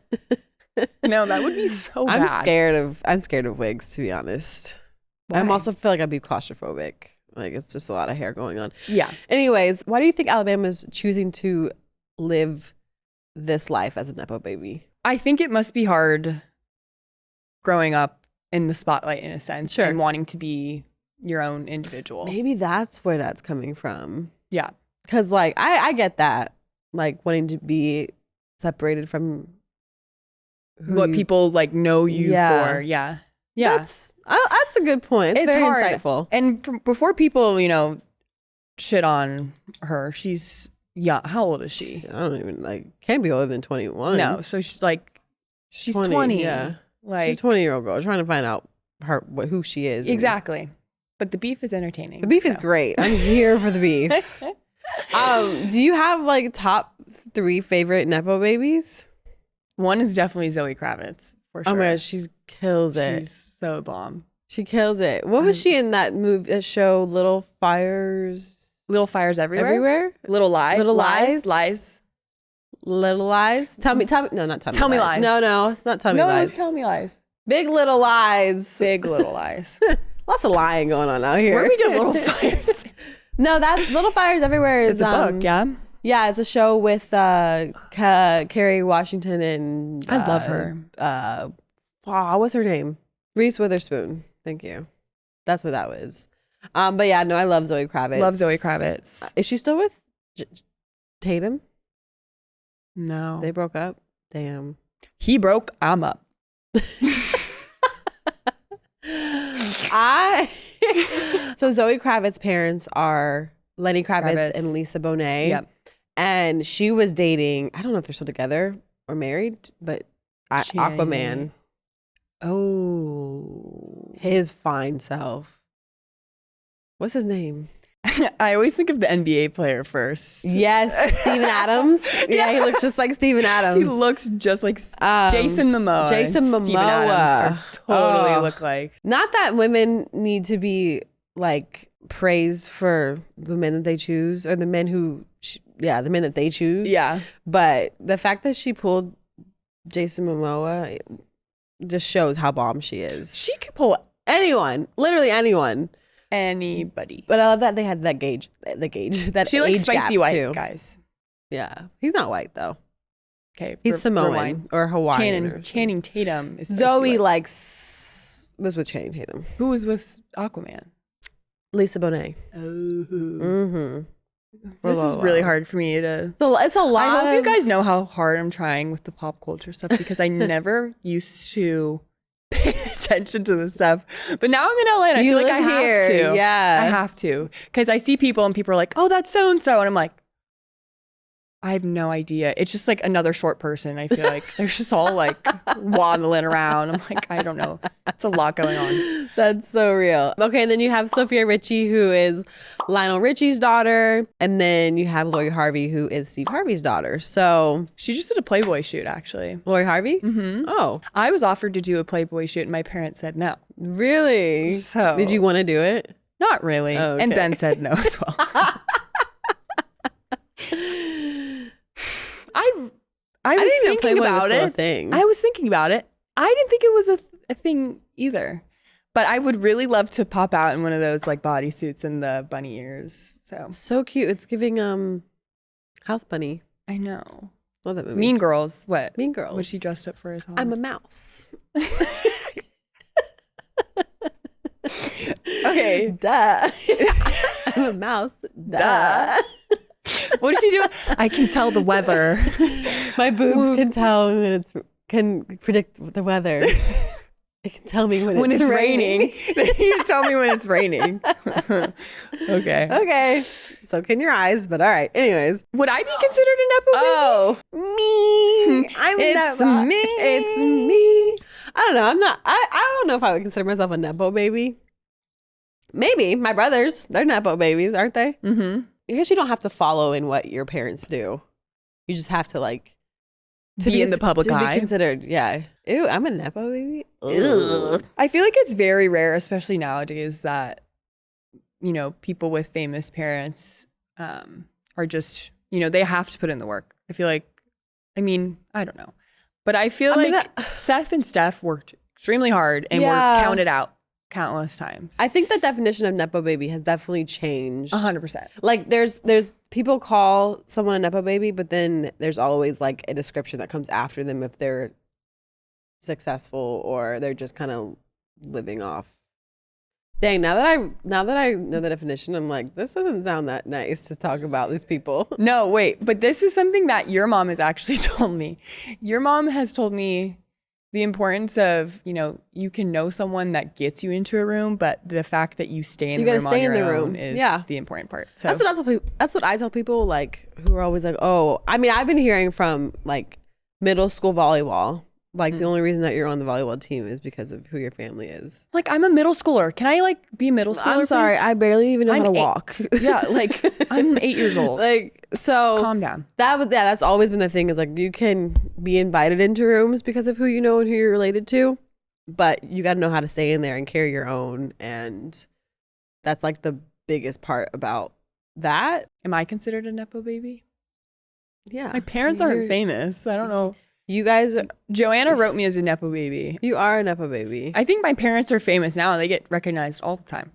No, that would be so bad. I'm scared of wigs, to be honest. I also feel like I'd be claustrophobic. Like it's just a lot of hair going on. Yeah. Anyways, why do you think Alabama's choosing to live this life as a Nepo baby? I think it must be hard growing up in the spotlight in a sense, and wanting to be your own individual. Maybe that's where that's coming from. Yeah. Because like I get that, like wanting to be separated from what people like know you for. Yeah. That's a good point. It's very hard. Insightful. And before people, shit on her, she's young. How old is she? I don't even can't be older than 21. No, so she's 20. Yeah, like she's a 20-year-old girl trying to find out who she is. Exactly. But the beef is entertaining. The beef is great. I'm here for the beef. Do you have like top 3 favorite Nepo babies? One is definitely Zoe Kravitz, for sure. Oh my gosh, she kills it. She's so bomb. She kills it. What was she in that show, Little Fires? Little Fires Everywhere? Little Lies? Little Lies? Tell me, no, not Tell Me Lies. No, it's not Tell Me Lies. No, it's Tell Me Lies. Big Little Lies. Big Little Lies. Lots of lying going on out here. Where do we get Little Fires? No, that Little Fires Everywhere is a book, yeah? Yeah, it's a show with Kerry Washington and I love her. What's her name? Reese Witherspoon. Thank you. That's what that was. But yeah, no, I love Zoe Kravitz. Love Zoe Kravitz. Is she still with Tatum? No. They broke up? Damn. He broke, I'm up. So Zoe Kravitz's parents are Lenny Kravitz and Lisa Bonet. Yep. And she was dating, I don't know if they're still together or married, but Aquaman. Oh. His fine self. What's his name? I always think of the NBA player first. Yes, Steven Adams. Yeah, he looks just like Steven Adams. He looks just like Jason Momoa. Jason Momoa. Steven Adams totally look like. Not that women need to be like praised for the men that they choose, or the men that they choose. Yeah. But the fact that she pulled Jason Momoa just shows how bomb she is. She could pull anyone, literally anyone. Anybody. But I love that they had that gauge, that she likes spicy white too. Guys. Yeah, he's not white though. Okay, he's Samoan or Hawaiian. Channing Tatum is Zoe was with Channing Tatum. Who was with Aquaman? Lisa Bonet. Oh. Mm-hmm. This is really hard for me to. So it's a lot. I hope you guys know how hard I'm trying with the pop culture stuff, because I never used to pay attention to this stuff. But now I'm in LA and I feel like I have to. Yeah. I have to. Because I see people and people are like, oh, that's so and so. And I'm like, I have no idea. It's just like another short person. I feel like they're just all like waddling around. I'm like, I don't know. It's a lot going on. That's so real. Okay, and then you have Sophia Richie, who is Lionel Richie's daughter. And then you have Lori Harvey, who is Steve Harvey's daughter. So she just did a Playboy shoot, actually. Lori Harvey? Mm-hmm. Oh. I was offered to do a Playboy shoot and my parents said no. Really? So did you want to do it? Not really. Oh, okay. And Ben said no as well. I was thinking about it. I was thinking about it. I didn't think it was a thing either. But I would really love to pop out in one of those like bodysuits and the bunny ears. So cute. It's giving House Bunny. I know. Love that movie. Mean Girls. What? Mean Girls. What she dressed up for as home. I'm a mouse. Okay. Duh. I'm a mouse. Duh. What does he do? I can tell the weather. My boobs can tell when can predict the weather. It can tell me when it's raining. You tell me when it's raining. Okay. So can your eyes, but all right. Anyways. Would I be considered a Nepo baby? Oh, me. It's me. It's me. I don't know. I'm not. I don't know if I would consider myself a Nepo baby. Maybe. My brothers, they're Nepo babies, aren't they? Mm-hmm. I guess you don't have to follow in what your parents do. You just have to like be in the public eye. Be considered, yeah. Ew, I'm a Nepo baby. Ugh. I feel like it's very rare, especially nowadays, that people with famous parents are just they have to put in the work. I feel like, I don't know, but I feel Seth and Steph worked extremely hard and were counted out countless times. I think the definition of Nepo baby has definitely changed. 100%. Like there's people call someone a Nepo baby, but then there's always like a description that comes after them if they're successful or they're just kind of living off. Dang, now that I know the definition, I'm like, this doesn't sound that nice to talk about these people. No, wait, but this is something that your mom has actually told me. Your mom has told me the importance of, you can know someone that gets you into a room, but the fact that you stay in the room on your own is the important part. So that's what I tell people, like, who are always like, oh, I've been hearing from like middle school volleyball. Like the only reason that you're on the volleyball team is because of who your family is. Like, I'm a middle schooler. Can I like be a middle schooler? I'm sorry, please? I barely even know how to walk. Yeah, like I'm 8 years old. Like, so calm down. That's always been the thing, is like you can be invited into rooms because of who you know and who you're related to, but you got to know how to stay in there and carry your own, and that's like the biggest part about that. Am I considered a Nepo baby? Yeah, my parents aren't famous. I don't know. You guys, Joanna wrote me as a Nepo baby. You are a Nepo baby. I think my parents are famous now and they get recognized all the time.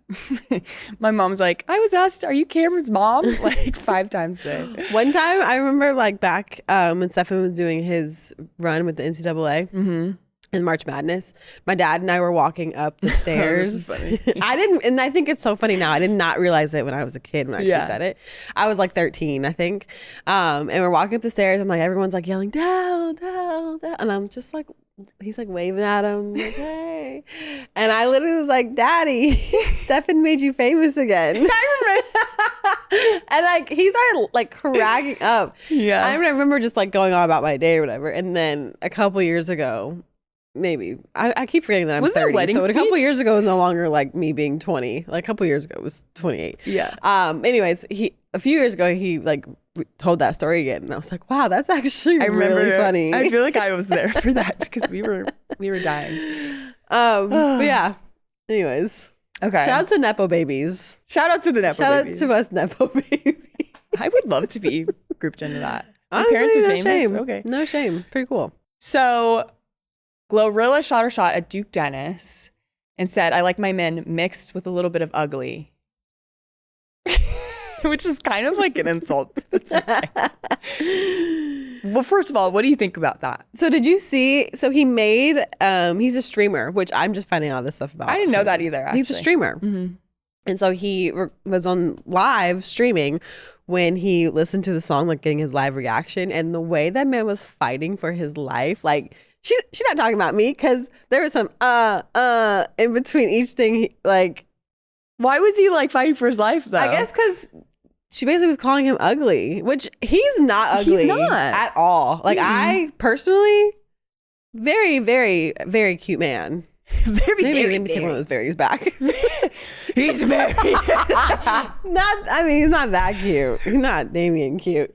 My mom's like, I was asked, are you Cameron's mom? Like 5 times today. One time I remember like back when Stefan was doing his run with the NCAA in March Madness, my dad and I were walking up the stairs. This is funny. I think it's so funny now. I did not realize it when I was a kid when I actually said it. I was like 13, I think. And we're walking up the stairs and like everyone's like yelling, Dell, Dell, Dell. And I'm just like, he's like waving at him, like, hey. And I literally was like, Daddy, Stefan made you famous again. I remember. And like he started like cracking up. Yeah. I remember just like going on about my day or whatever. And then a couple years ago, maybe I keep forgetting that I'm 30. So a couple years ago was no longer like me being 20. Like a couple years ago it was 28. Yeah. Anyways, a few years ago he like told that story again, and I was like, wow, that's actually really funny. I feel like I was there for that because we were dying. But yeah. Anyways. Okay. Shout out to Nepo babies. Shout out to the Nepo babies. Shout out to us Nepo babies. I would love to be grouped into that. My Honestly, parents are no famous. Shame. Okay. No shame. Pretty cool. So Glorilla shot her shot at Duke Dennis and said, I like my men mixed with a little bit of ugly. Which is kind of like an insult. Well, first of all, what do you think about that? So did you see, so he made, he's a streamer, which I'm just finding out this stuff about. I didn't know that either, actually. He's a streamer. Mm-hmm. And so he was on live streaming when he listened to the song, like getting his live reaction. And the way that man was fighting for his life, like, she's not talking about me, because there was some in between each thing. Like, why was he like fighting for his life though? I guess because she basically was calling him ugly, which he's not ugly. He's not. At all. Like, I personally, very, very, very cute man. Maybe let me take one of those berries back. He's very he's not that cute. He's not Damien cute.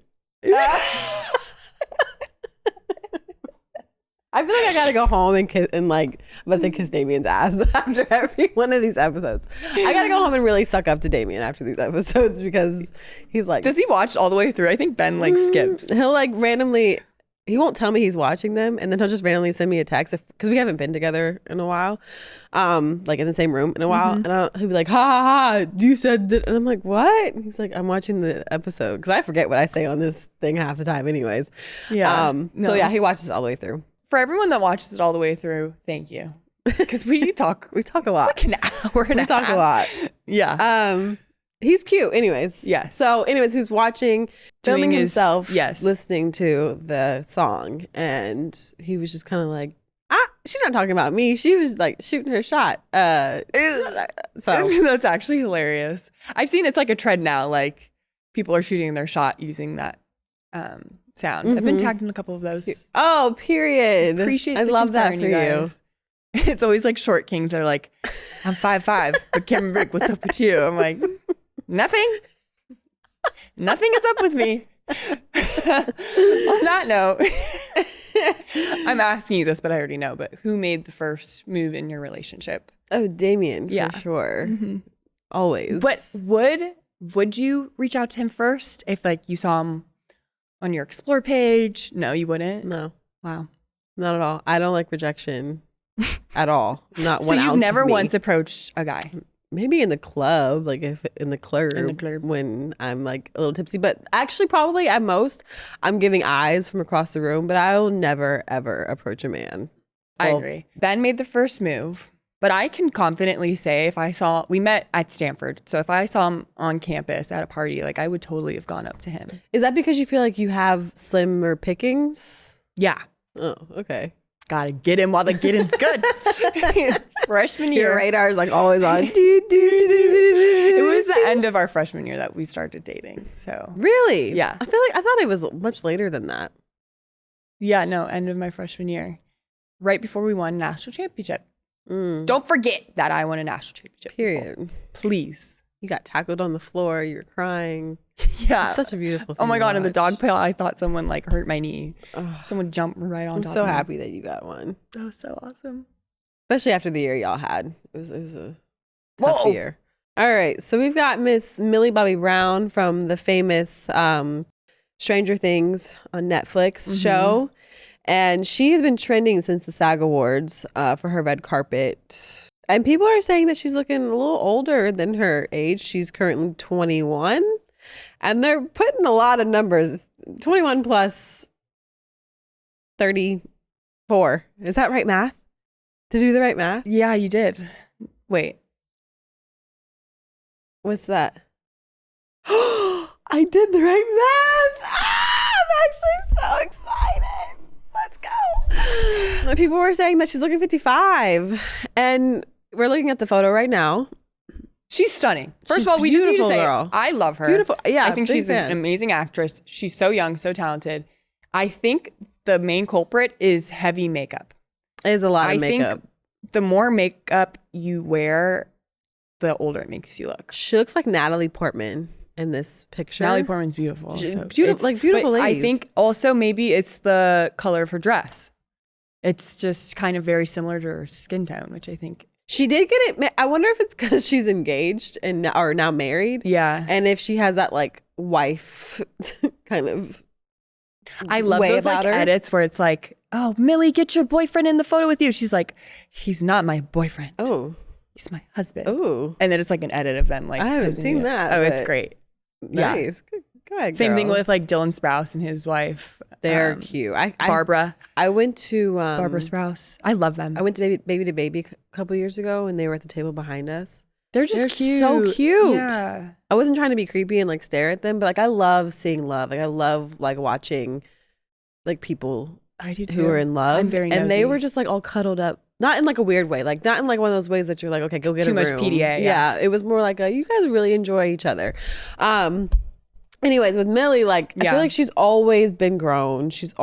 I feel like I gotta go home and kiss kiss Damien's ass after every one of these episodes. I gotta go home and really suck up to Damien after these episodes because he's like. Does he watch all the way through? I think Ben skips. He'll randomly. He won't tell me he's watching them, and then he'll just randomly send me a text because we haven't been together in a while, in the same room in a while, and he'll be like, "Ha ha ha! You said that," and I'm like, "What?" And he's like, "I'm watching the episode," because I forget what I say on this thing half the time, anyways. Yeah. So yeah, he watches all the way through. For everyone that watches it all the way through, thank you, because we talk a lot. It's like an hour and a half. We talk a lot. Yeah. He's cute. Anyways. Yeah. So anyways, who's filming himself, yes, listening to the song. And he was just kind of like, she's not talking about me. She was like shooting her shot. So that's actually hilarious. I've seen it's like a trend now. Like people are shooting their shot using that sound. I've been tagged in a couple of those. Oh, period. I love that for you. It's always like short kings that are like, I'm 5'5", but Cameron Brick, what's up with you? I'm like, nothing is up with me. On that note, I'm asking you this, but I already know, but who made the first move in your relationship? Oh, Damien, for sure. Always. But would you reach out to him first if you saw him on your Explore page? No, you wouldn't? No. Wow. Not at all. I don't like rejection at all. Not one ounce. So you've never once approached a guy? Maybe in the club, if in the club when I'm a little tipsy. But actually, probably at most, I'm giving eyes from across the room. But I will never ever approach a man. I agree. Ben made the first move, but I can confidently say we met at Stanford, so if I saw him on campus at a party, I would totally have gone up to him. Is that because you feel like you have slimmer pickings? Yeah. Oh, okay. Gotta get him while the getting's good. Freshman year. Your radar is always on. It was the end of our freshman year that we started dating. So really? Yeah. I thought it was much later than that. Yeah, no, end of my freshman year. Right before we won national championship. Don't forget that I won a national championship. Period. People. Please. You got tackled on the floor. You were crying. Yeah. It's such a beautiful thing. Oh my God. In the dog pail, I thought someone hurt my knee. Someone jumped right on top of me. I'm so happy that you got one. That was so awesome. Especially after the year y'all had. It was a tough year. All right. So we've got Miss Millie Bobby Brown from the famous Stranger Things on Netflix show. And she has been trending since the SAG Awards for her red carpet. And people are saying that she's looking a little older than her age. She's currently 21. And they're putting a lot of numbers. 21 plus 34. Is that right math? Did you do the right math? Yeah, you did. Wait. What's that? I did the right math. I'm actually so excited. Let's go. People were saying that she's looking 55. And we're looking at the photo right now. She's stunning. First of all, we just need to say, girl. I love her. Beautiful. Yeah, I think she's an amazing actress. She's so young, so talented. I think the main culprit is heavy makeup. It is a lot of makeup. I think the more makeup you wear, the older it makes you look. She looks like Natalie Portman in this picture. Natalie Portman's beautiful. Beautiful ladies. I think also maybe it's the color of her dress. It's just kind of very similar to her skin tone, which I think... She did get it. I wonder if it's because she's engaged or now married. Yeah. And if she has that wife kind of I love those edits where it's oh, Millie, get your boyfriend in the photo with you. She's like, he's not my boyfriend. Oh. He's my husband. Oh. And then it's an edit of them I haven't seen that. Oh, it's great. Nice. Yeah. Go ahead, Same girl. thing with Dylan Sprouse and his wife. They're cute. Barbara. I went to Barbara Sprouse. I love them. I went to Baby to Baby a couple years ago, and they were at the table behind us. They're cute. So cute. Yeah. I wasn't trying to be creepy and stare at them, but I love seeing love. I love watching people I do too. who are in love. I'm very nosy. And they were just all cuddled up. Not in a weird way. Not in one of those ways that you're okay, go get too a room. Too much PDA. Yeah. It was more you guys really enjoy each other. Anyways, with Millie, like, I feel like she's always been grown. She had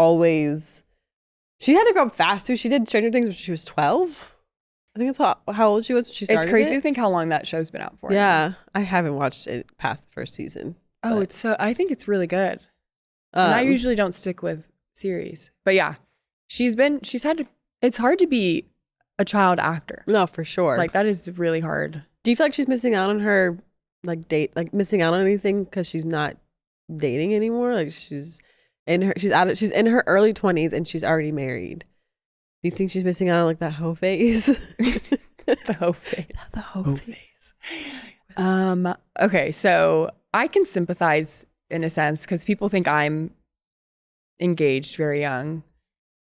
to grow up fast too. She did Stranger Things when she was 12. I think that's how old she was when she started. It's crazy to think how long that show's been out for. Yeah. I haven't watched it past the first season. Oh, I think it's really good. And I usually don't stick with series. But yeah, it's hard to be a child actor. No, for sure. Like, that is really hard. Do you feel like she's missing out on her, missing out on anything because she's not dating anymore? Like, she's in her early 20s and she's already married. Do you think she's missing out on, like, that hoe phase? The hoe phase. The hoe phase. Okay, so I can sympathize in a sense because people think I'm engaged very young,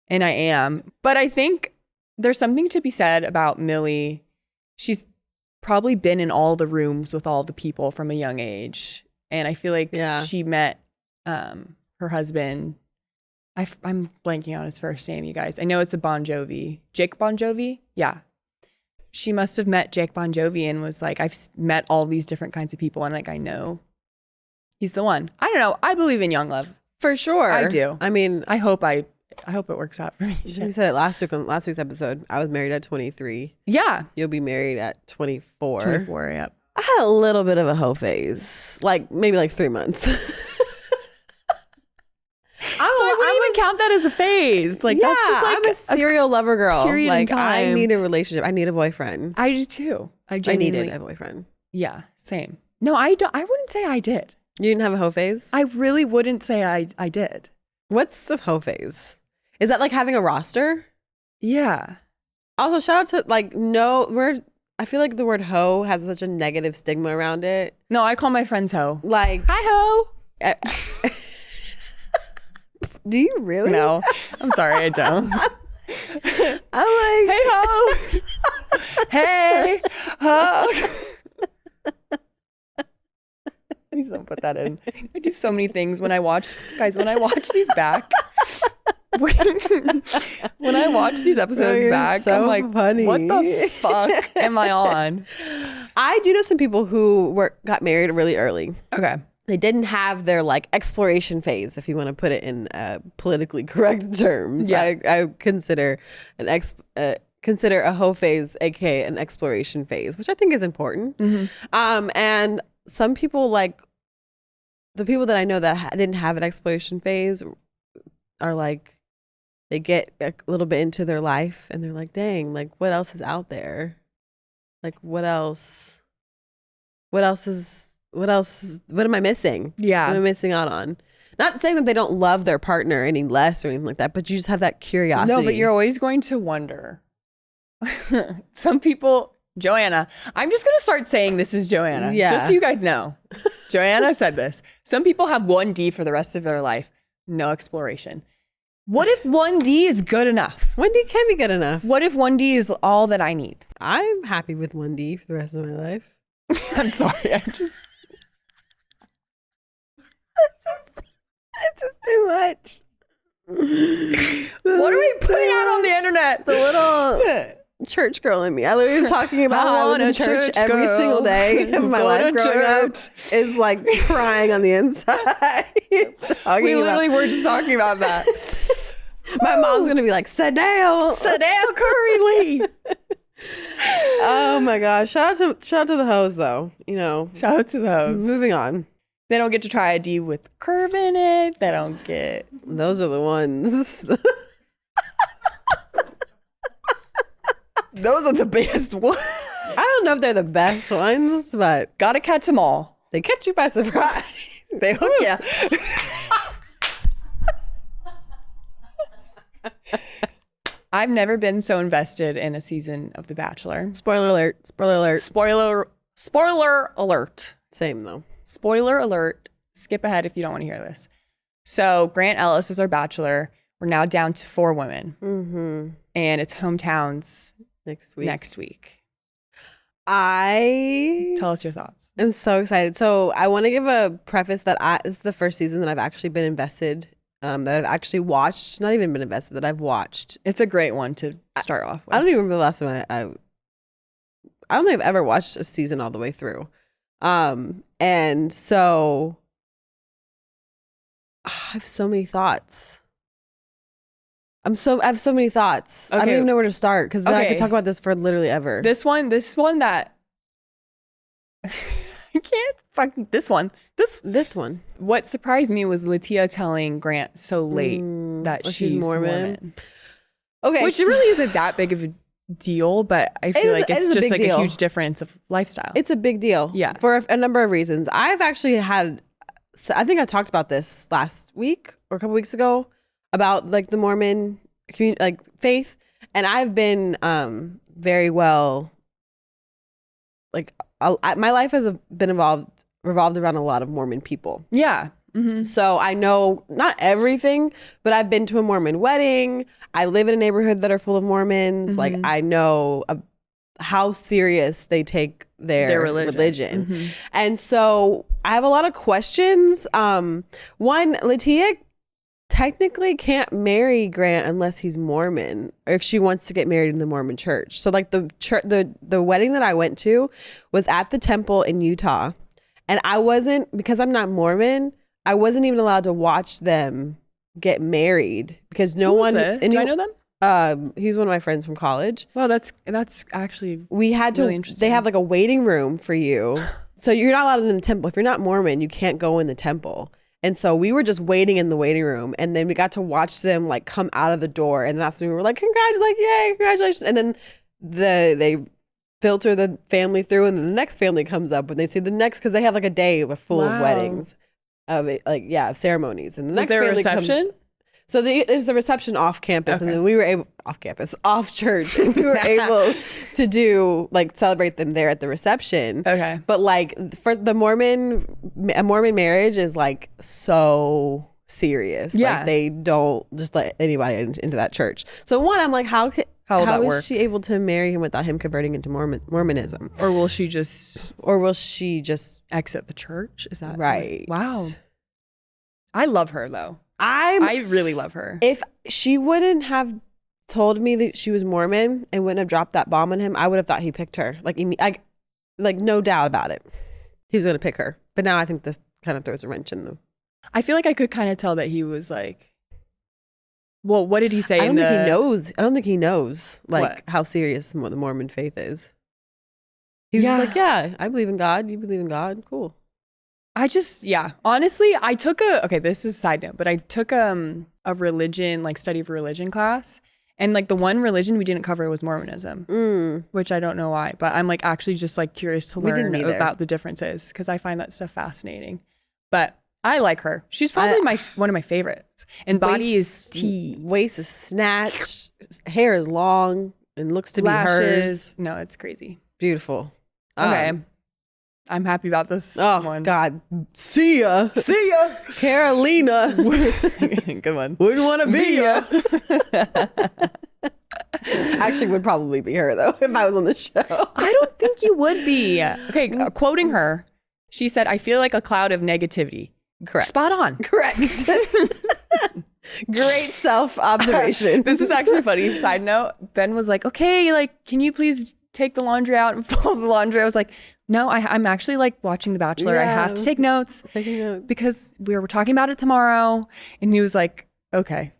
and I am. But I think there's something to be said about Millie. She's probably been in all the rooms with all the people from a young age, and I feel like she met her husband. I'm blanking on his first name, you guys. I know it's a Bon Jovi. Jake Bon Jovi? Yeah. She must have met Jake Bon Jovi and was like, I've met all these different kinds of people, and like, I know he's the one. I don't know. I believe in young love. For sure. I do. I mean, I hope it works out for me. You said it last week on last week's episode. I was married at 23. Yeah. You'll be married at 24. 24, yep. I had a little bit of a hoe phase. Like, maybe like 3 months. I wouldn't even count that as a phase. Like, that's just like I'm a serial lover girl. Like, I need a relationship. I need a boyfriend. I do too. I needed a boyfriend. Yeah, same. No, I wouldn't say I did. You didn't have a hoe phase? I really wouldn't say I did. What's the hoe phase? Is that like having a roster? Yeah. Also, shout out to I feel like the word hoe has such a negative stigma around it. No, I call my friends hoe. Like, hi hoe. Do you really? No, I'm sorry, I don't. I'm like, hey ho, hey ho. Please don't put that in. I do so many things when I watch these back. When I watch these episodes back, so I'm like, funny. What the fuck am I on? I do know some people who got married really early. Okay. They didn't have their like exploration phase, if you want to put it in politically correct terms. Yeah. I consider consider a hoe phase, aka an exploration phase, which I think is important. Mm-hmm. And some people, like the people that I know that didn't have an exploration phase, are like, they get a little bit into their life and they're like, dang, like what else is out there? Like what else what am I missing? Yeah. What am I missing out on? Not saying that they don't love their partner any less or anything like that, but you just have that curiosity. No, but you're always going to wonder. Some people, Joanna, I'm just going to start saying this is Joanna. Yeah. Just so you guys know. Joanna said this. Some people have 1D for the rest of their life. No exploration. What if 1D is good enough? 1D can be good enough. What if 1D is all that I need? I'm happy with 1D for the rest of my life. I'm sorry. It's just too much. What are we putting out on the internet? The little church girl in me. I literally was talking about how I was in church every single day of my life growing up. Is like crying on the inside. We literally were just talking about that. My mom's gonna be like, sit down, Curry Lee. Oh my gosh! Shout out to the hoes, though. You know, shout out to the hoes. Moving on. They don't get to try a D with curve in it. They don't get. Those are the ones. Those are the best ones. I don't know if they're the best ones, but gotta catch them all. They catch you by surprise. They hook you. I've never been so invested in a season of The Bachelor. Spoiler alert. Spoiler alert. Spoiler alert. Same though. Spoiler alert. Skip ahead if you don't want to hear this. So Grant Ellis is our bachelor. We're now down to 4 women. Mm-hmm. And it's hometowns next week. Tell us your thoughts. I'm so excited. So I want to give a preface that it's the first season that I've actually been invested, that I've actually watched, not even been invested, that I've watched. It's a great one to start off with. I don't even remember the last time I don't think I've ever watched a season all the way through. And so I have so many thoughts. I have so many thoughts. Okay. I don't even know where to start because I could talk about this for literally ever. This one that I can't fucking this one. What surprised me was Latia telling Grant so late that she's Mormon. Okay, which really isn't that big of a deal, but I feel like it's just like a huge difference of lifestyle. It's a big deal. Yeah, for a number of reasons. I've actually had. I think I talked about this last week or a couple weeks ago about like the Mormon community, like faith, and I've been very well. Like my life has been revolved around a lot of Mormon people. Yeah. Mm-hmm. So I know not everything, but I've been to a Mormon wedding. I live in a neighborhood that are full of Mormons. Mm-hmm. Like I know how serious they take their religion. Mm-hmm. And so I have a lot of questions. One, Latia technically can't marry Grant unless he's Mormon, or if she wants to get married in the Mormon church. So like the wedding that I went to was at the temple in Utah, and because I'm not Mormon, I wasn't even allowed to watch them get married because no one. Do I know them? He's one of my friends from college. Well, that's actually we had to. Really they have like a waiting room for you, so you're not allowed in the temple. If you're not Mormon, you can't go in the temple. And so we were just waiting in the waiting room, and then we got to watch them like come out of the door, and that's when we were like, yay, congratulations. And then they filter the family through, and then the next family comes up, and they see the next, because they have like a day full of weddings, of ceremonies. And the next family reception? So there's a reception off campus, and then we were able off church, and we were able to do celebrate them there at the reception. Okay, but for the Mormon marriage is like so serious. Yeah, like, they don't just let anybody into that church. So one, I'm like, how is she able to marry him without him converting into Mormonism? Or will she just exit the church? Is that right? Wow, I love her though. I really love her. If she wouldn't have told me that she was Mormon and wouldn't have dropped that bomb on him, I would have thought he picked her. Like no doubt about it. He was going to pick her. But now I think this kind of throws a wrench in them. I feel like I could kind of tell that he was like, well, what did he say? I don't think he knows how serious the Mormon faith is. He was just like, yeah, I believe in God. You believe in God. Cool. Honestly, I took this is a side note, but I took a religion, study of religion class, and the one religion we didn't cover was Mormonism, which I don't know why, but I'm actually just curious to learn about the differences, because I find that stuff fascinating. But I like her. She's probably one of my favorites. And body is tea. Waist is snatched, hair is long and looks to Lashes. be hers. No, it's crazy. Beautiful. Okay. I'm happy about this one. God. See ya. Carolina. Good one. Wouldn't want to be ya. Actually, would probably be her, though, if I was on the show. I don't think you would be. Okay, quoting her, she said, "I feel like a cloud of negativity." Correct. Spot on. Correct. Great self-observation. This is actually funny. Side note, Ben was like, okay, can you please take the laundry out and fold the laundry? I was like, no, I'm actually watching The Bachelor. Yeah. I have to take notes because we were talking about it tomorrow. And he was like, okay,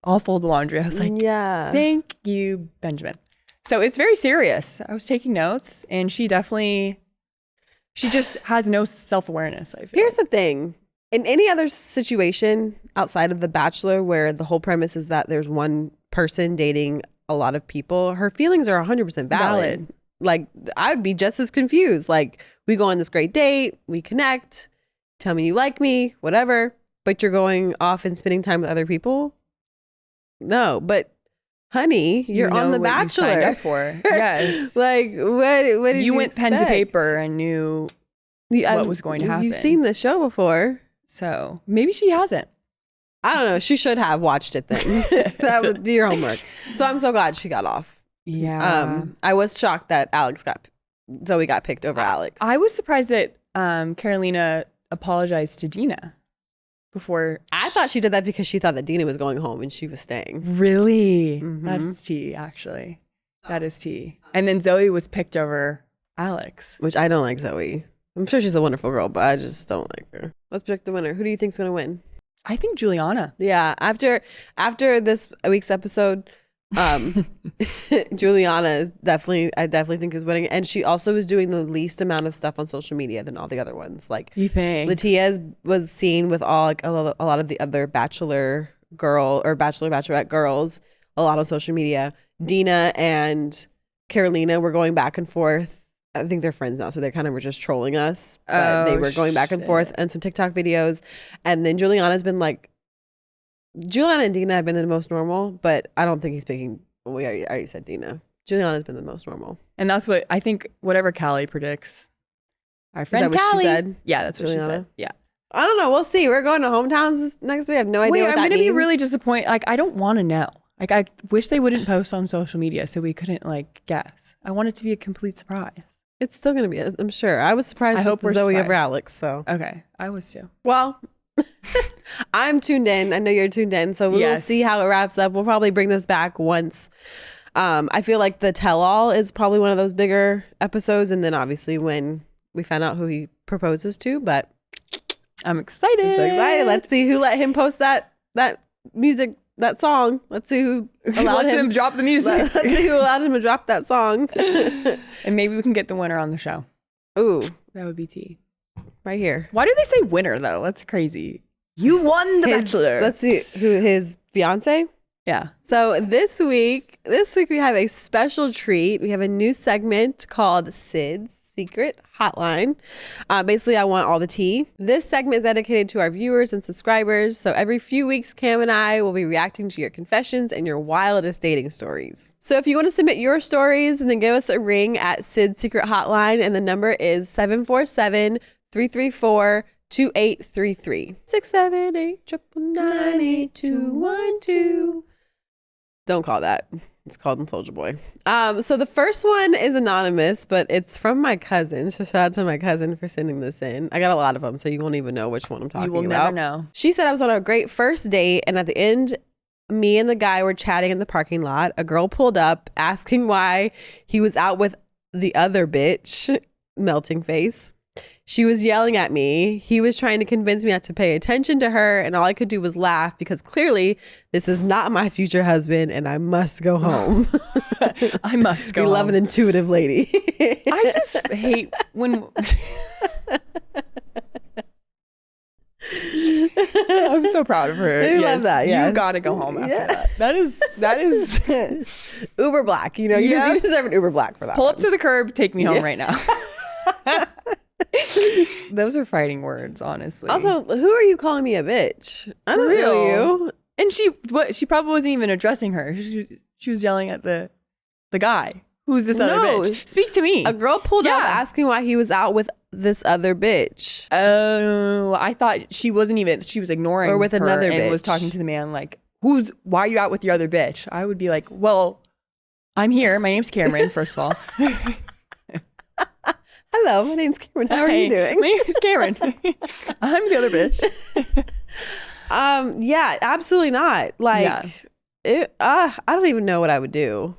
I'll fold the laundry. I was like, yeah, thank you, Benjamin. So it's very serious. I was taking notes, and she just has no self-awareness, I feel. Here's the thing. In any other situation outside of The Bachelor, where the whole premise is that there's one person dating a lot of people, her feelings are 100% valid. I'd be just as confused. We go on this great date, we connect, tell me you like me, whatever, but you're going off and spending time with other people? No, but honey, you're on The Bachelor. You signed up for. Yes. What did you went expect? pen to paper and knew what was going to happen. You've seen the show before. So maybe she hasn't. I don't know. She should have watched it then. That would do your homework. So I'm so glad she got off. Yeah. I was shocked that Zoe got picked over Alex. I was surprised that Carolina apologized to Dina before. I thought she did that because she thought that Dina was going home and she was staying. Really? Mm-hmm. That's tea, actually. That is tea. And then Zoe was picked over Alex. Which I don't like Zoe. I'm sure she's a wonderful girl, but I just don't like her. Let's pick the winner. Who do you think's going to win? I think Juliana. Yeah. After this week's episode, Juliana is I definitely think is winning. And she also is doing the least amount of stuff on social media than all the other ones. Like, you think? Latia's was seen with all like a lot of the other bachelorette girls a lot on social media. Dina and Carolina were going back and forth. I think they're friends now, so they kind of were just trolling us. But they were going back and forth and some TikTok videos. And then Juliana and Dina have been the most normal, but I don't think he's picking. We already said Dina. Juliana's been the most normal. And that's what I think, whatever Callie predicts. Our friend Is that Callie. what she said? Yeah, that's what Juliana? she said. Yeah. I don't know. We'll see. We're going to hometowns next week. I have no idea what that means. I'm going to be really disappointed. Like, I don't want to know. Like, I wish they wouldn't post on social media so we couldn't, like, guess. I want it to be a complete surprise. It's still going to be, I'm sure. I was surprised I hope with we're Zoe surprised. over Alex, so. Okay. I was too. Well, I'm tuned in. I know you're tuned in, so we'll see how it wraps up. We'll probably bring this back once. I feel like the tell-all is probably one of those bigger episodes, and then obviously when we find out who he proposes to, but I'm excited. I'm so excited. Let's see who let him post that music, that song. Let's see who allowed him drop the music. Let's see who allowed him to drop that song. And maybe we can get the winner on the show. Ooh, that would be tea. Right here. Why do they say winner though? That's crazy. You won the Bachelor. Let's see who his fiance. Yeah. So this week we have a special treat. We have a new segment called Sid's Secret Hotline. Basically, I want all the tea. This segment is dedicated to our viewers and subscribers. So every few weeks, Cam and I will be reacting to your confessions and your wildest dating stories. So if you want to submit your stories, then give us a ring at Sid's Secret Hotline. And the number is 747-334-2833. 678-999-8212. Don't call that. It's called Soulja Boy. So the first one is anonymous, but it's from my cousin. So shout out to my cousin for sending this in. I got a lot of them, so you won't even know which one I'm talking about. You will never know. She said I was on a great first date, and at the end, me and the guy were chatting in the parking lot. A girl pulled up asking why he was out with the other bitch, melting face. She was yelling at me. He was trying to convince me not to pay attention to her, and all I could do was laugh because clearly this is not my future husband, and I must go home. I must go home. We love an intuitive lady. I just hate when... I'm so proud of her. I love that. Yes. You gotta go home after that. That is Uber black. You know, you deserve an Uber black for that. Pull up to the curb, take me home right now. Those are fighting words, honestly. Also, who are you calling me a bitch? I don't know you. And she probably wasn't even addressing her. She was yelling at the guy. Who's this other bitch? Speak to me. A girl pulled up asking why he was out with this other bitch. Oh, I thought she was ignoring or with her another bitch. And was talking to the man like, why are you out with your other bitch? I would be like, well, I'm here. My name's Cameron, first of all. Hello, my name's Cameron. How are you doing? My name is Cameron. I'm the other bitch. Yeah, absolutely not. Like, I don't even know what I would do.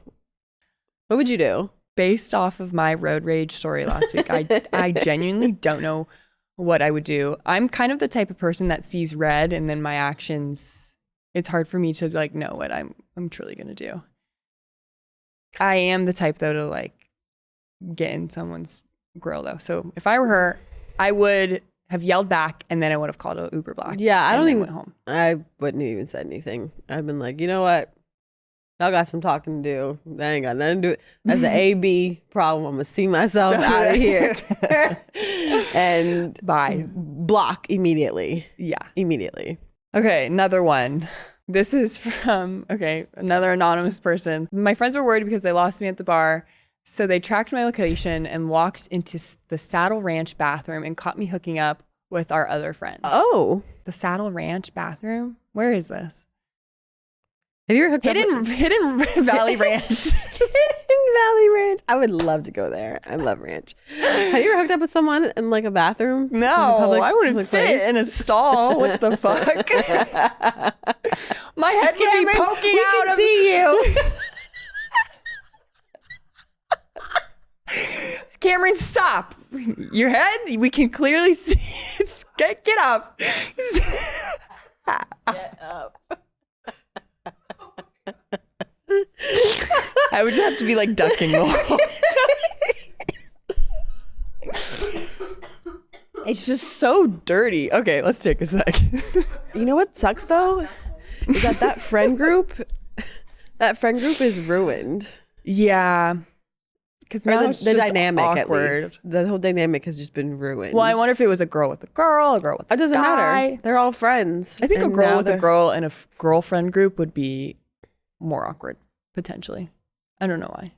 What would you do? Based off of my road rage story last week, I genuinely don't know what I would do. I'm kind of the type of person that sees red, and then my actions, it's hard for me to like know what I'm truly gonna do. I am the type though to like get in someone's grill though. So if I were her, I would have yelled back, and then I would have called an Uber Black. Yeah, I went home. I wouldn't have even said anything. I've been like, you know what? Y'all got some talking to do. That ain't got nothing to do with it. That's an A-B problem. I'm gonna see myself out of here. And bye. Block immediately. Yeah. Immediately. Okay, another one. This is from another anonymous person. My friends were worried because they lost me at the bar. So they tracked my location and walked into the Saddle Ranch bathroom and caught me hooking up with our other friend. Oh. The Saddle Ranch bathroom? Where is this? Have you ever hooked up Hidden Valley Ranch. Hidden Valley Ranch. I would love to go there. I love ranch. Have you ever hooked up with someone in like a bathroom? No, I wouldn't fit in a stall. What the fuck? My head would be poking out of... see you. Cameron, stop. Your head, we can clearly see. Get up. Get up. I would just have to be like ducking the whole It's just so dirty. Okay, let's take a sec. You know what sucks though? Is that friend group is ruined. Yeah. Because now the dynamic awkward. at least. The whole dynamic has just been ruined. Well, I wonder if it was a girl with a girl with a It doesn't guy. matter. They're all friends. I think a girl with a girl and a girlfriend group would be more awkward, potentially. I don't know why.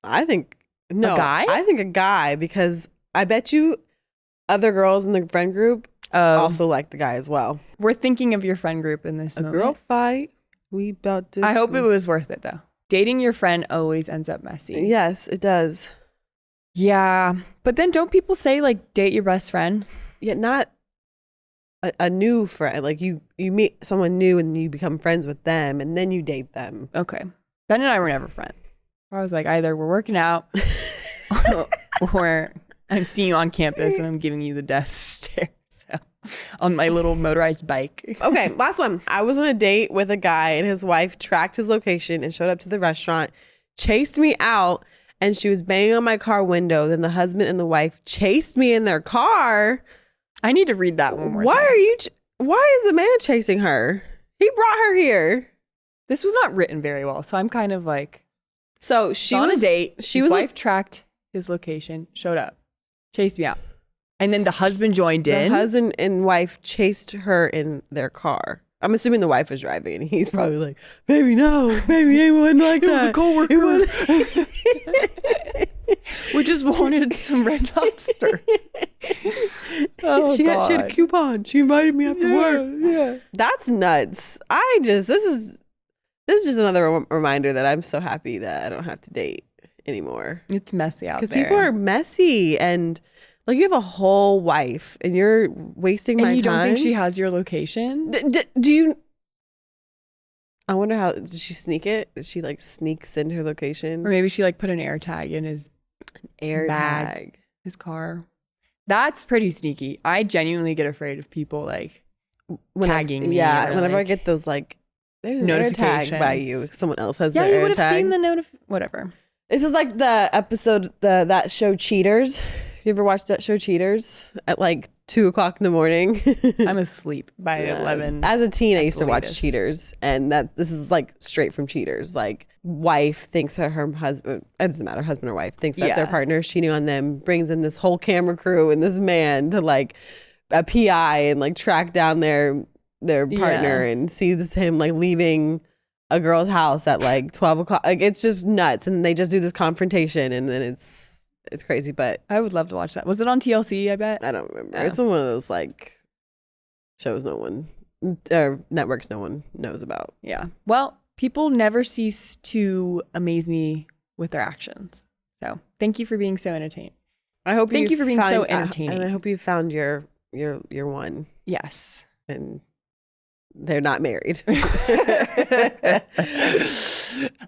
I think a guy. I think a guy, because I bet you other girls in the friend group also like the guy as well. We're thinking of your friend group in this moment. A girl fight. We about to. I hope it was worth it though. Dating your friend always ends up messy. Yes, it does. Yeah. But then don't people say like date your best friend? Yeah, not a new friend. Like you meet someone new and you become friends with them and then you date them. Okay. Ben and I were never friends. I was like, either we're working out or I'm seeing you on campus and I'm giving you the death stare. On my little motorized bike. Okay, last one. I was on a date with a guy and his wife tracked his location and showed up to the restaurant, chased me out, and she was banging on my car window. Then the husband and the wife chased me in their car. I need to read that one more time. Why is the man chasing her? He brought her here. This was not written very well, so I'm kind of like... So she was on a date. His wife tracked his location, showed up, chased me out. And then the husband joined in. The husband and wife chased her in their car. I'm assuming the wife was driving, and he's probably like, "Baby, no, baby, it wasn't like that. It was a coworker. We just wanted some Red Lobster." She had a coupon. She invited me after work. Yeah, that's nuts. This is just another reminder that I'm so happy that I don't have to date anymore. It's messy out there because people are messy and. Like, you have a whole wife and you're wasting my time. And you don't think she has your location? Do you? I wonder how, did she sneak it? Did she like sneaks into her location? Or maybe she like put an air tag in his bag, his car. That's pretty sneaky. I genuinely get afraid of people like tagging me. Yeah, whenever I get those like, there's an air tag by you. Someone else has the air tag. Yeah, you would have seen the whatever. This is like the episode, that show Cheaters. You ever watched that show Cheaters at like 2:00 in the morning? I'm asleep by 11. As a teen, I used to watch Cheaters, and this is like straight from Cheaters. Like, wife thinks that her husband, it doesn't matter, husband or wife, thinks that their partner is cheating on them, brings in this whole camera crew and this man to like a PI and like track down their partner and sees him like leaving a girl's house at like 12 o'clock. Like, it's just nuts, and they just do this confrontation, and then it's crazy. But I would love to watch that. Was it on TLC? I bet. I don't remember. It's one of those like shows networks no one knows about. Yeah. Well, people never cease to amaze me with their actions. So thank you for being so entertaining. Thank you for being so entertaining. And I hope you found your one. Yes. And they're not married.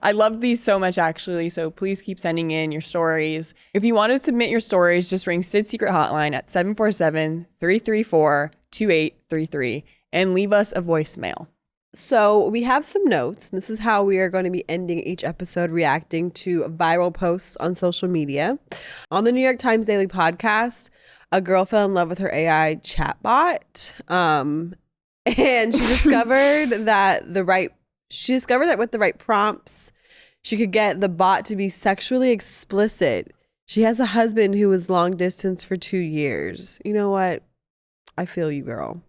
I love these so much, actually. So please keep sending in your stories. If you want to submit your stories, just ring Sid's Secret Hotline at 747-334-2833 and leave us a voicemail. So we have some notes. This is how we are going to be ending each episode, reacting to viral posts on social media. On the New York Times Daily Podcast, a girl fell in love with her AI chatbot. And she discovered that with the right prompts, she could get the bot to be sexually explicit. She has a husband who was long distance for 2 years. You know what? I feel you, girl.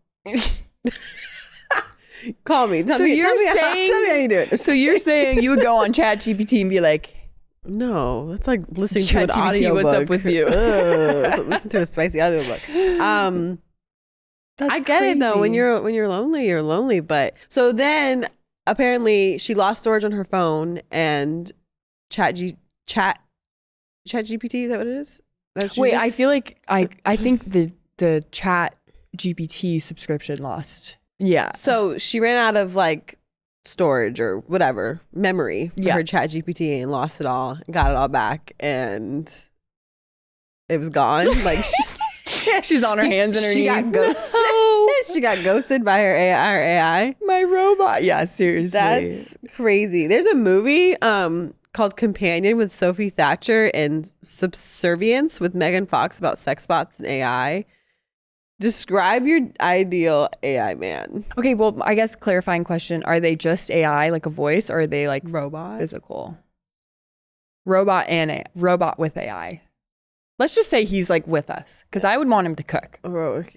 Call me. Tell me how you do it. So you're saying you would go on ChatGPT and be like, no, that's like listening to an audiobook. What's up with you? Listen to a spicy audiobook. I get it though. When you're lonely, you're lonely. But so then apparently she lost storage on her phone, and ChatGPT, is that what it is? Wait, I feel like I think the Chat GPT subscription lost. Yeah. So she ran out of like storage or whatever memory for her Chat GPT and lost it all, got it all back, and it was gone. Like she's on her hands and her knees. She got ghosted by her AI. My robot. Yeah, seriously. That's crazy. There's a movie called Companion with Sophie Thatcher and Subservience with Megan Fox about sex bots and AI. Describe your ideal AI man. Okay, well, I guess clarifying question. Are they just AI, like a voice, or are they like robot? Physical? Robot with AI. Let's just say he's like with us, because I would want him to cook.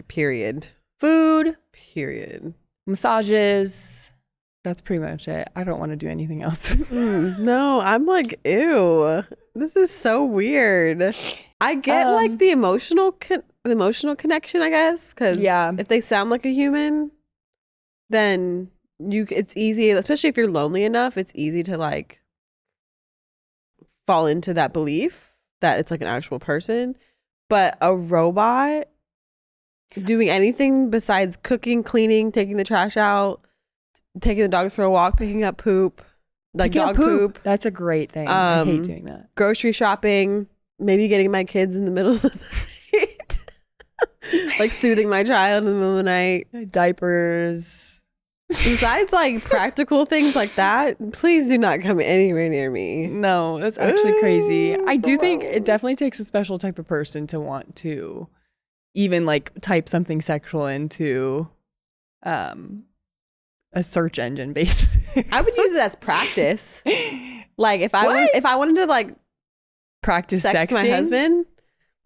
Period. Food. Period. Massages. That's pretty much it. I don't want to do anything else. No, I'm like, ew. This is so weird. I get like the emotional connection, I guess, because if they sound like a human, then it's easy, especially if you're lonely enough, it's easy to like fall into that belief that it's like an actual person. But a robot doing anything besides cooking, cleaning, taking the trash out, taking the dogs for a walk, picking up poop, like dog poop. That's a great thing. I hate doing that. Grocery shopping, maybe getting my kids in the middle of the night. Like soothing my child in the middle of the night. Diapers. Besides like practical things like that, please do not come anywhere near me. No, that's actually crazy. I do think it definitely takes a special type of person to want to even like type something sexual into a search engine, basically. I would use it as practice. Like if I wanted to like practice sex sexting? My husband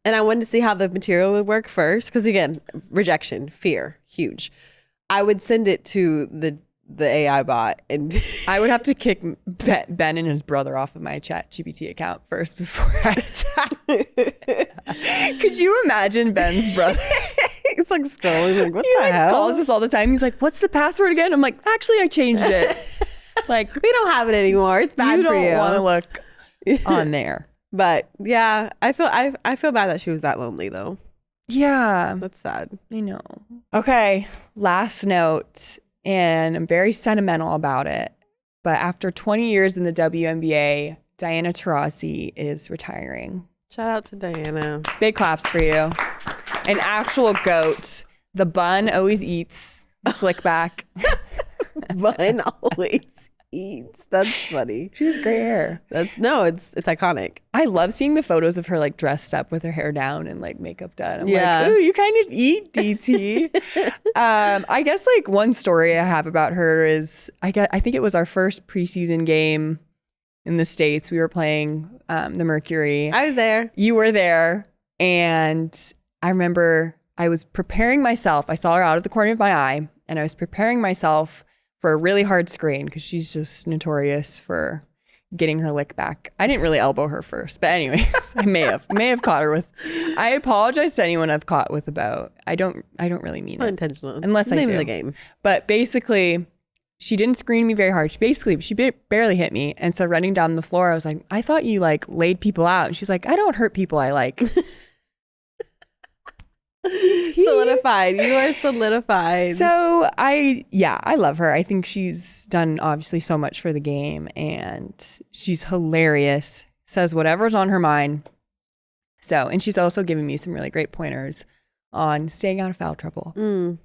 and I wanted to see how the material would work first, because again, rejection, fear, huge. I would send it to the AI bot, and I would have to kick Ben and his brother off of my ChatGPT account first before I Could you imagine Ben's brother? It's like scrolling, like, what he the like hell? Calls us all the time. He's like, what's the password again? I'm like, actually, I changed it. Like, we don't have it anymore. It's bad for you. You don't want to look on there. But yeah, I feel bad that she was that lonely though. Yeah. That's sad. I know. Okay, last note, and I'm very sentimental about it, but after 20 years in the WNBA, Diana Taurasi is retiring. Shout out to Diana. Big claps for you. An actual goat. The bun always eats. Slick back. Bun always eats. That's funny. She has great hair. It's iconic. I love seeing the photos of her like dressed up with her hair down and like makeup done. I'm like, ooh, you kind of eat, DT. I guess like one story I have about her is I think it was our first preseason game in the States. We were playing the Mercury. I was there. You were there. And I remember I was preparing myself. I saw her out of the corner of my eye, and I was preparing myself for a really hard screen because she's just notorious for getting her lick back. I didn't really elbow her first, but anyways, I may have caught her with. I apologize to anyone I've caught with about. I don't really mean it. Unintentional. Unless I do. Name of the game. But basically, she didn't screen me very hard. She barely hit me. And so running down the floor, I was like, I thought you like laid people out. And she's like, I don't hurt people I like. Solidified. You are solidified. So I love her. I think she's done obviously so much for the game, and she's hilarious. Says whatever's on her mind. So, and she's also given me some really great pointers on staying out of foul trouble. Thank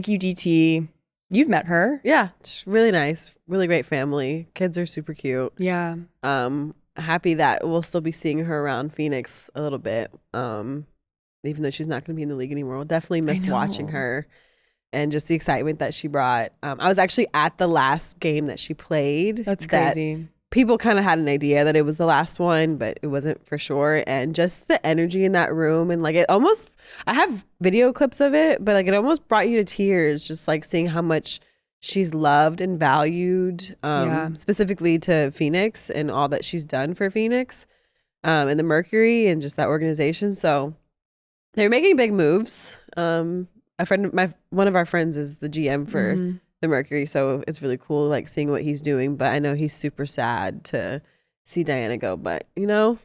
you, DT. You've met her. Yeah, she's really nice. Really great family. Kids are super cute. Yeah. Happy that we'll still be seeing her around Phoenix a little bit. Even though she's not going to be in the league anymore. We'll definitely miss watching her and just the excitement that she brought. I was actually at the last game that she played. That's crazy. People kind of had an idea that it was the last one, but it wasn't for sure. And just the energy in that room, and like I have video clips of it, but like it almost brought you to tears, just like seeing how much she's loved and valued, specifically to Phoenix and all that she's done for Phoenix and the Mercury and just that organization. So they're making big moves. One of our friends is the GM for the Mercury, so it's really cool like seeing what he's doing. But I know he's super sad to see Diana go. But you know,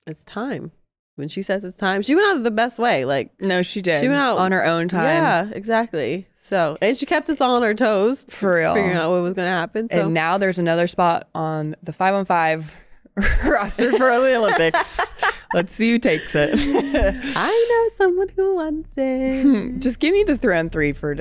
it's time. When she says it's time, she went out the best way. Like, no, she did. She went out on her own time. Yeah, exactly. So, and she kept us all on our toes for real, figuring out what was going to happen. So, and now there's another spot on the 5-on-5 roster for the Olympics. Let's see who takes it. I know someone who wants it. Just give me the 3-on-3 for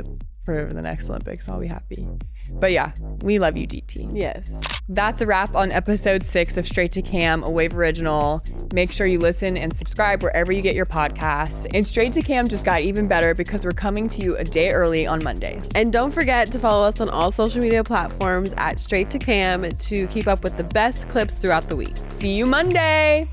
the next Olympics. I'll be happy. But yeah, we love you, DT. Yes. That's a wrap on episode 6 of Straight to Cam, a Wave original. Make sure you listen and subscribe wherever you get your podcasts. And Straight to Cam just got even better because we're coming to you a day early on Mondays. And don't forget to follow us on all social media platforms at Straight to Cam to keep up with the best clips throughout the week. See you Monday.